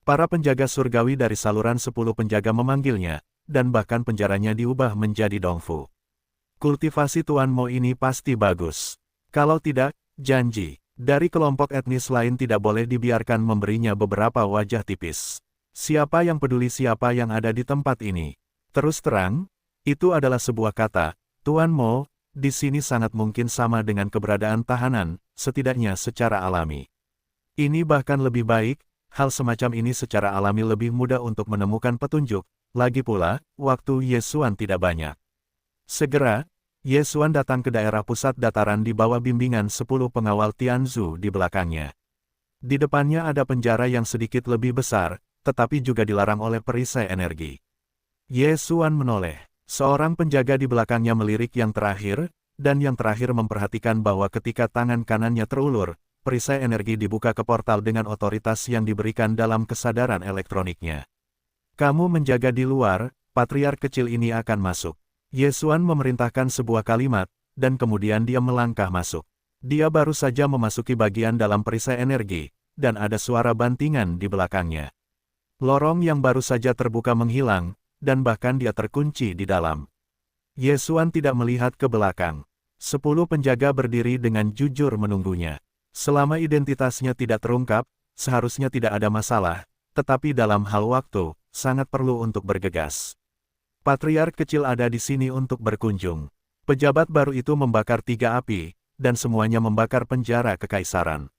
Para penjaga surgawi dari saluran 10 penjaga memanggilnya, dan bahkan penjaranya diubah menjadi Dongfu. Kultivasi Tuan Mo ini pasti bagus. Kalau tidak, janji, dari kelompok etnis lain tidak boleh dibiarkan memberinya beberapa wajah tipis. Siapa yang peduli siapa yang ada di tempat ini? Terus terang, itu adalah sebuah kata, Tuan Mo, di sini sangat mungkin sama dengan keberadaan tahanan, setidaknya secara alami. Ini bahkan lebih baik, hal semacam ini secara alami lebih mudah untuk menemukan petunjuk. Lagi pula, waktu Yesuan tidak banyak. Segera, Yesuan datang ke daerah pusat dataran di bawah bimbingan 10 pengawal Tianzu di belakangnya. Di depannya ada penjara yang sedikit lebih besar, tetapi juga dilarang oleh perisai energi. Yesuan menoleh. Seorang penjaga di belakangnya melirik yang terakhir, dan yang terakhir memperhatikan bahwa ketika tangan kanannya terulur, perisai energi dibuka ke portal dengan otoritas yang diberikan dalam kesadaran elektroniknya. Kamu menjaga di luar, patriark kecil ini akan masuk. Yesuan memerintahkan sebuah kalimat, dan kemudian dia melangkah masuk. Dia baru saja memasuki bagian dalam perisai energi, dan ada suara bantingan di belakangnya. Lorong yang baru saja terbuka menghilang, dan bahkan dia terkunci di dalam. Yesuan tidak melihat ke belakang. 10 penjaga berdiri dengan jujur menunggunya. Selama identitasnya tidak terungkap, seharusnya tidak ada masalah, tetapi dalam hal waktu, sangat perlu untuk bergegas. Patriark kecil ada di sini untuk berkunjung. Pejabat baru itu membakar 3 api, dan semuanya membakar penjara kekaisaran.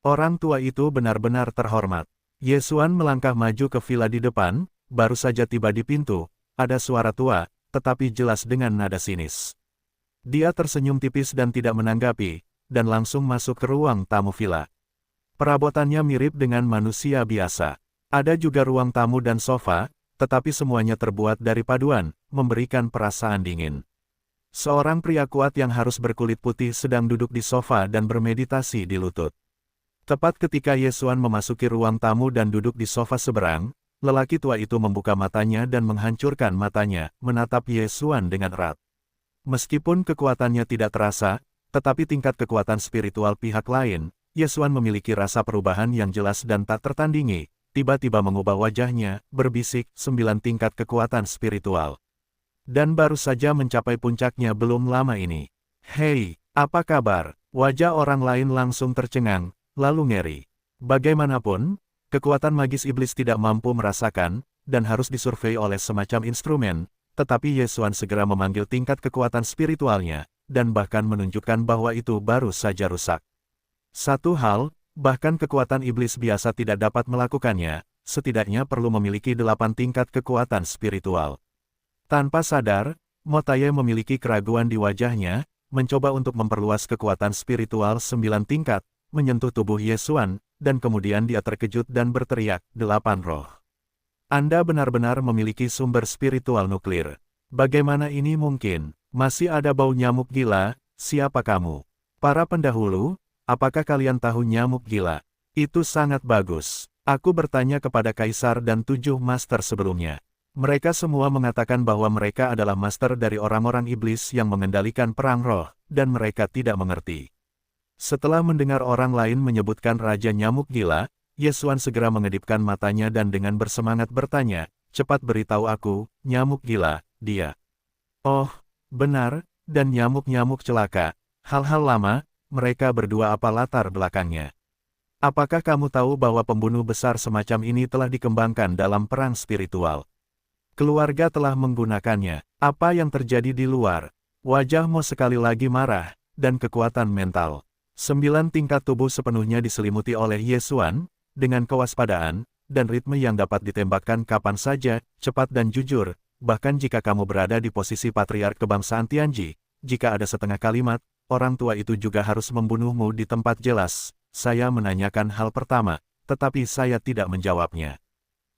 Orang tua itu benar-benar terhormat. Yesuan melangkah maju ke villa di depan, baru saja tiba di pintu, ada suara tua, tetapi jelas dengan nada sinis. Dia tersenyum tipis dan tidak menanggapi, dan langsung masuk ke ruang tamu villa. Perabotannya mirip dengan manusia biasa. Ada juga ruang tamu dan sofa, tetapi semuanya terbuat dari paduan, memberikan perasaan dingin. Seorang pria kuat yang harus berkulit putih sedang duduk di sofa dan bermeditasi di lutut. Tepat ketika Yesuan memasuki ruang tamu dan duduk di sofa seberang, lelaki tua itu membuka matanya dan menghancurkan matanya, menatap Yesuan dengan erat. Meskipun kekuatannya tidak terasa, tetapi tingkat kekuatan spiritual pihak lain, Yesuan memiliki rasa perubahan yang jelas dan tak tertandingi. Tiba-tiba mengubah wajahnya, berbisik, 9 tingkat kekuatan spiritual. Dan baru saja mencapai puncaknya belum lama ini. Hei, apa kabar? Wajah orang lain langsung tercengang, lalu ngeri. Bagaimanapun, kekuatan magis iblis tidak mampu merasakan, dan harus disurvei oleh semacam instrumen, tetapi Yesuan segera memanggil tingkat kekuatan spiritualnya, dan bahkan menunjukkan bahwa itu baru saja rusak. Satu hal, bahkan kekuatan iblis biasa tidak dapat melakukannya, setidaknya perlu memiliki 8 tingkat kekuatan spiritual. Tanpa sadar, Mo Taye memiliki keraguan di wajahnya, mencoba untuk memperluas kekuatan spiritual 9 tingkat, menyentuh tubuh Ye Xuan, dan kemudian dia terkejut dan berteriak, 8 roh. Anda benar-benar memiliki sumber spiritual nuklir. Bagaimana ini mungkin? Masih ada bau nyamuk gila, siapa kamu? Para pendahulu, apakah kalian tahu nyamuk gila? Itu sangat bagus. Aku bertanya kepada Kaisar dan 7 master sebelumnya. Mereka semua mengatakan bahwa mereka adalah master dari orang-orang iblis yang mengendalikan perang roh, dan mereka tidak mengerti. Setelah mendengar orang lain menyebutkan Raja Nyamuk Gila, Ye Xuan segera mengedipkan matanya dan dengan bersemangat bertanya, cepat beritahu aku, nyamuk gila, dia. Oh, benar, dan nyamuk-nyamuk celaka. Hal-hal lama, mereka berdua apa latar belakangnya? Apakah kamu tahu bahwa pembunuh besar semacam ini telah dikembangkan dalam perang spiritual? Keluarga telah menggunakannya. Apa yang terjadi di luar? Wajahmu sekali lagi marah, dan kekuatan mental. 9 tingkat tubuh sepenuhnya diselimuti oleh Ye Xuan, dengan kewaspadaan, dan ritme yang dapat ditembakkan kapan saja, cepat dan jujur, bahkan jika kamu berada di posisi patriark kebangsaan Tianji, jika ada setengah kalimat, orang tua itu juga harus membunuhmu di tempat jelas. Saya menanyakan hal pertama, tetapi saya tidak menjawabnya.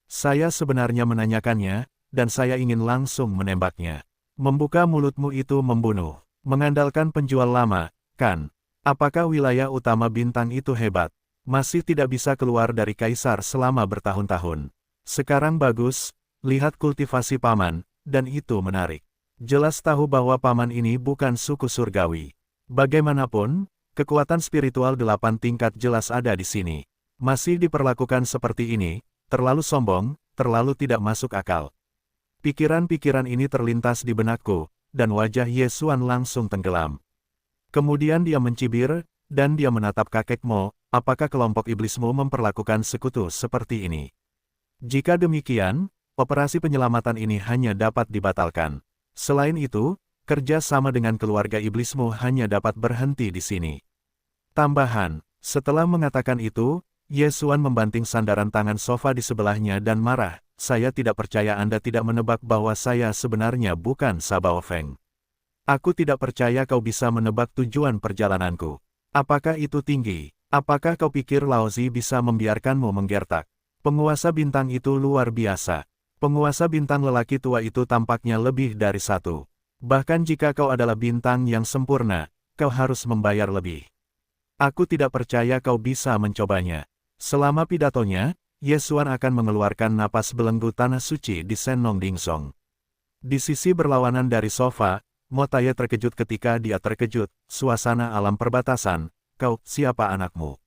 Saya sebenarnya menanyakannya, dan saya ingin langsung menembaknya. Membuka mulutmu itu membunuh. Mengandalkan penjual lama, kan? Apakah wilayah utama bintang itu hebat? Masih tidak bisa keluar dari Kaisar selama bertahun-tahun. Sekarang bagus, lihat kultivasi paman, dan itu menarik. Jelas tahu bahwa paman ini bukan suku surgawi. Bagaimanapun, kekuatan spiritual 8 tingkat jelas ada di sini. Masih diperlakukan seperti ini, terlalu sombong, terlalu tidak masuk akal. Pikiran-pikiran ini terlintas di benakku, dan wajah Ye Xuan langsung tenggelam. Kemudian dia mencibir, dan dia menatap kakek Mo, apakah kelompok iblismu memperlakukan sekutu seperti ini? Jika demikian, operasi penyelamatan ini hanya dapat dibatalkan. Selain itu, kerja sama dengan keluarga iblismu hanya dapat berhenti di sini. Tambahan, setelah mengatakan itu, Ye Xuan membanting sandaran tangan sofa di sebelahnya dan marah, saya tidak percaya Anda tidak menebak bahwa saya sebenarnya bukan Sabao Feng. Aku tidak percaya kau bisa menebak tujuan perjalananku. Apakah itu tinggi? Apakah kau pikir Laozi bisa membiarkanmu menggertak? Penguasa bintang itu luar biasa. Penguasa bintang lelaki tua itu tampaknya lebih dari satu. Bahkan jika kau adalah bintang yang sempurna, kau harus membayar lebih. Aku tidak percaya kau bisa mencobanya. Selama pidatonya, Ye Xuan akan mengeluarkan napas belenggu tanah suci di Senong Dingsong. Di sisi berlawanan dari sofa, Mo Taye terkejut ketika dia terkejut, suasana alam perbatasan, kau, siapa anakmu?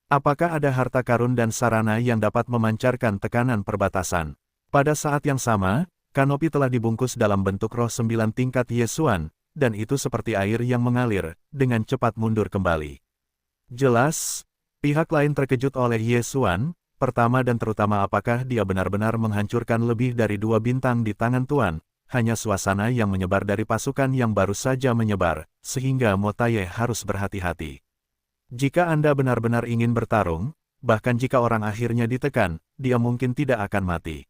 Apakah ada harta karun dan sarana yang dapat memancarkan tekanan perbatasan? Pada saat yang sama, kanopi telah dibungkus dalam bentuk roh 9 tingkat Ye Xuan, dan itu seperti air yang mengalir, dengan cepat mundur kembali. Jelas, pihak lain terkejut oleh Ye Xuan, pertama dan terutama apakah dia benar-benar menghancurkan lebih dari 2 bintang di tangan Tuan, hanya suasana yang menyebar dari pasukan yang baru saja menyebar, sehingga Mo Taye harus berhati-hati. Jika Anda benar-benar ingin bertarung, bahkan jika orang akhirnya ditekan, dia mungkin tidak akan mati.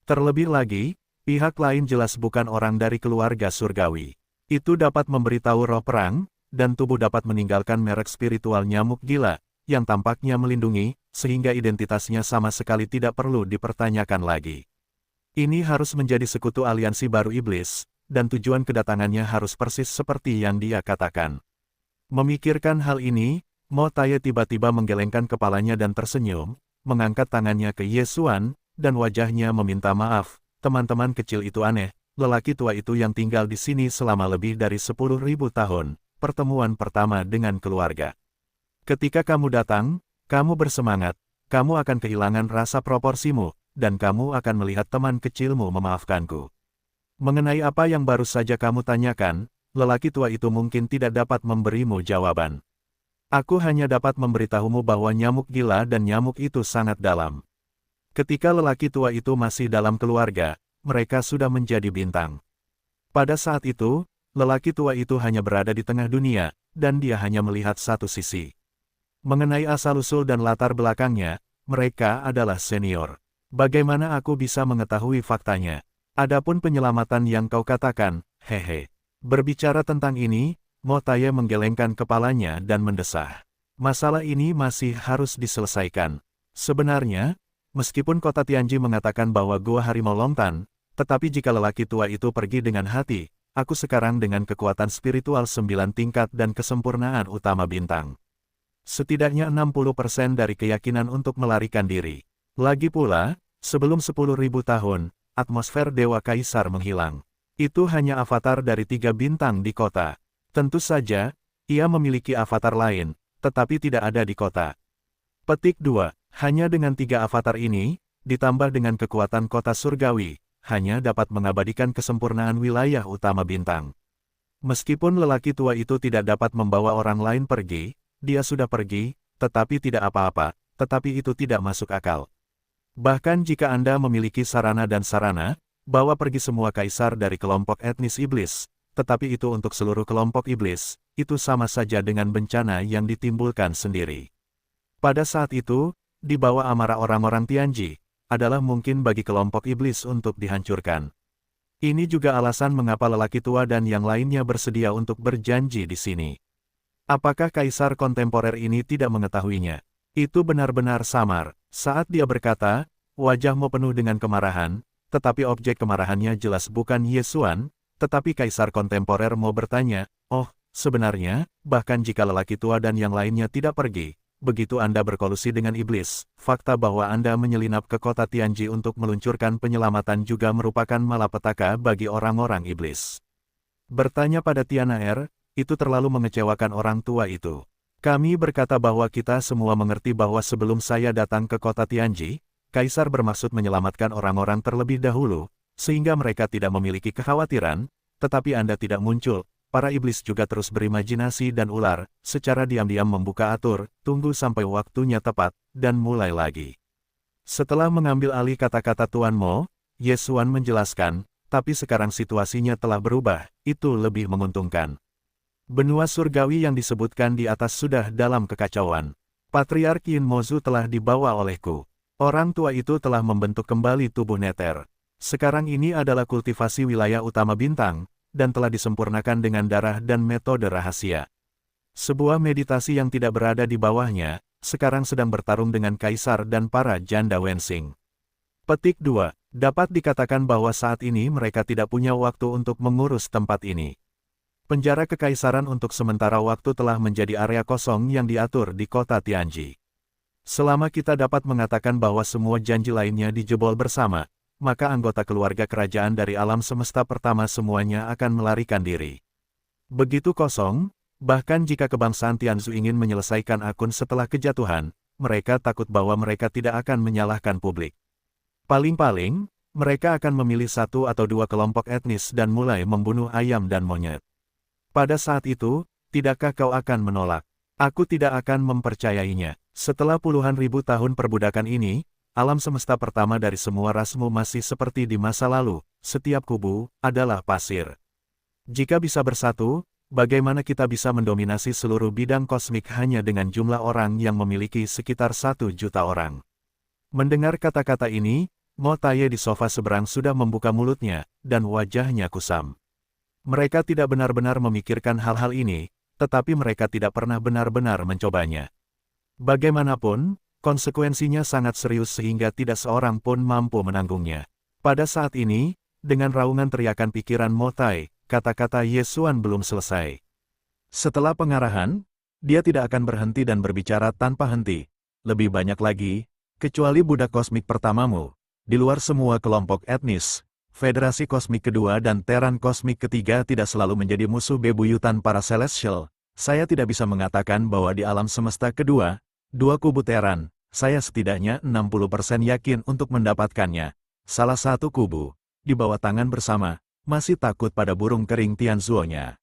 Terlebih lagi, pihak lain jelas bukan orang dari keluarga surgawi. Itu dapat memberitahu roh perang, dan tubuh dapat meninggalkan merek spiritual nyamuk gila, yang tampaknya melindungi, sehingga identitasnya sama sekali tidak perlu dipertanyakan lagi. Ini harus menjadi sekutu aliansi baru iblis, dan tujuan kedatangannya harus persis seperti yang dia katakan. Memikirkan hal ini, Mo Taye tiba-tiba menggelengkan kepalanya dan tersenyum, mengangkat tangannya ke Ye Xuan, dan wajahnya meminta maaf, teman-teman kecil itu aneh, lelaki tua itu yang tinggal di sini selama lebih dari 10.000 tahun, pertemuan pertama dengan keluarga. Ketika kamu datang, kamu bersemangat, kamu akan kehilangan rasa proporsimu, dan kamu akan melihat teman kecilmu memaafkanku. Mengenai apa yang baru saja kamu tanyakan, lelaki tua itu mungkin tidak dapat memberimu jawaban. Aku hanya dapat memberitahumu bahwa nyamuk gila dan nyamuk itu sangat dalam. Ketika lelaki tua itu masih dalam keluarga, mereka sudah menjadi bintang. Pada saat itu, lelaki tua itu hanya berada di tengah dunia, dan dia hanya melihat satu sisi. Mengenai asal-usul dan latar belakangnya, mereka adalah senior. Bagaimana aku bisa mengetahui faktanya? Adapun penyelamatan yang kau katakan, hehe. Berbicara tentang ini, Mo Taye menggelengkan kepalanya dan mendesah. Masalah ini masih harus diselesaikan. Sebenarnya, meskipun kota Tianji mengatakan bahwa Gua Harimau Longtan, tetapi jika lelaki tua itu pergi dengan hati, aku sekarang dengan kekuatan spiritual 9 tingkat dan kesempurnaan utama bintang. Setidaknya 60% dari keyakinan untuk melarikan diri. Lagi pula, sebelum 10.000 tahun, atmosfer Dewa Kaisar menghilang. Itu hanya avatar dari 3 bintang di kota. Tentu saja, ia memiliki avatar lain, tetapi tidak ada di kota. Petik 2. Hanya dengan 3 avatar ini, ditambah dengan kekuatan kota surgawi, hanya dapat mengabadikan kesempurnaan wilayah utama bintang. Meskipun lelaki tua itu tidak dapat membawa orang lain pergi, dia sudah pergi, tetapi tidak apa-apa, tetapi itu tidak masuk akal. Bahkan jika Anda memiliki sarana dan sarana, bawa pergi semua kaisar dari kelompok etnis iblis, tetapi itu untuk seluruh kelompok iblis, itu sama saja dengan bencana yang ditimbulkan sendiri. Pada saat itu, di bawah amarah orang-orang Tianji, adalah mungkin bagi kelompok iblis untuk dihancurkan. Ini juga alasan mengapa lelaki tua dan yang lainnya bersedia untuk berjanji di sini. Apakah kaisar kontemporer ini tidak mengetahuinya? Itu benar-benar samar. Saat dia berkata, wajahmu penuh dengan kemarahan, tetapi objek kemarahannya jelas bukan Yesuan, tetapi kaisar kontemporer mau bertanya, oh, sebenarnya, bahkan jika lelaki tua dan yang lainnya tidak pergi, begitu Anda berkolusi dengan iblis, fakta bahwa Anda menyelinap ke kota Tianji untuk meluncurkan penyelamatan juga merupakan malapetaka bagi orang-orang iblis. Bertanya pada Tian'er, itu terlalu mengecewakan orang tua itu. Kami berkata bahwa kita semua mengerti bahwa sebelum saya datang ke kota Tianji, Kaisar bermaksud menyelamatkan orang-orang terlebih dahulu, sehingga mereka tidak memiliki kekhawatiran, tetapi Anda tidak muncul. Para iblis juga terus berimajinasi dan ular, secara diam-diam membuka atur, tunggu sampai waktunya tepat, dan mulai lagi. Setelah mengambil alih kata-kata Tuan Mo, Yesuan menjelaskan, tapi sekarang situasinya telah berubah, itu lebih menguntungkan. Benua surgawi yang disebutkan di atas sudah dalam kekacauan. Patriark Yin Mozu telah dibawa olehku. Orang tua itu telah membentuk kembali tubuh Nether. Sekarang ini adalah kultivasi wilayah utama bintang, dan telah disempurnakan dengan darah dan metode rahasia. Sebuah meditasi yang tidak berada di bawahnya, sekarang sedang bertarung dengan Kaisar dan para janda Wensing. Petik 2. Dapat dikatakan bahwa saat ini mereka tidak punya waktu untuk mengurus tempat ini. Penjara kekaisaran untuk sementara waktu telah menjadi area kosong yang diatur di kota Tianji. Selama kita dapat mengatakan bahwa semua janji lainnya dijebol bersama, maka anggota keluarga kerajaan dari alam semesta pertama semuanya akan melarikan diri. Begitu kosong, bahkan jika kebangsaan Tianzu ingin menyelesaikan akun setelah kejatuhan, mereka takut bahwa mereka tidak akan menyalahkan publik. Paling-paling, mereka akan memilih 1 atau 2 kelompok etnis dan mulai membunuh ayam dan monyet. Pada saat itu, tidakkah kau akan menolak? Aku tidak akan mempercayainya. Setelah puluhan ribu tahun perbudakan ini, alam semesta pertama dari semua rasmu masih seperti di masa lalu, setiap kubu adalah pasir. Jika bisa bersatu, bagaimana kita bisa mendominasi seluruh bidang kosmik hanya dengan jumlah orang yang memiliki sekitar 1 juta orang? Mendengar kata-kata ini, Mo Taye di sofa seberang sudah membuka mulutnya, dan wajahnya kusam. Mereka tidak benar-benar memikirkan hal-hal ini, tetapi mereka tidak pernah benar-benar mencobanya. Bagaimanapun, konsekuensinya sangat serius sehingga tidak seorang pun mampu menanggungnya. Pada saat ini, dengan raungan teriakan pikiran Mo Taye, kata-kata Yesuan belum selesai. Setelah pengarahan, dia tidak akan berhenti dan berbicara tanpa henti. Lebih banyak lagi, kecuali budak kosmik pertamamu, di luar semua kelompok etnis, Federasi Kosmik Kedua dan Teran Kosmik Ketiga tidak selalu menjadi musuh bebuyutan para Celestial. Saya tidak bisa mengatakan bahwa di alam semesta kedua, 2 kubu Teran, saya setidaknya 60% yakin untuk mendapatkannya. Salah satu kubu, di bawah tangan bersama, masih takut pada burung kering Tianzuo-nya.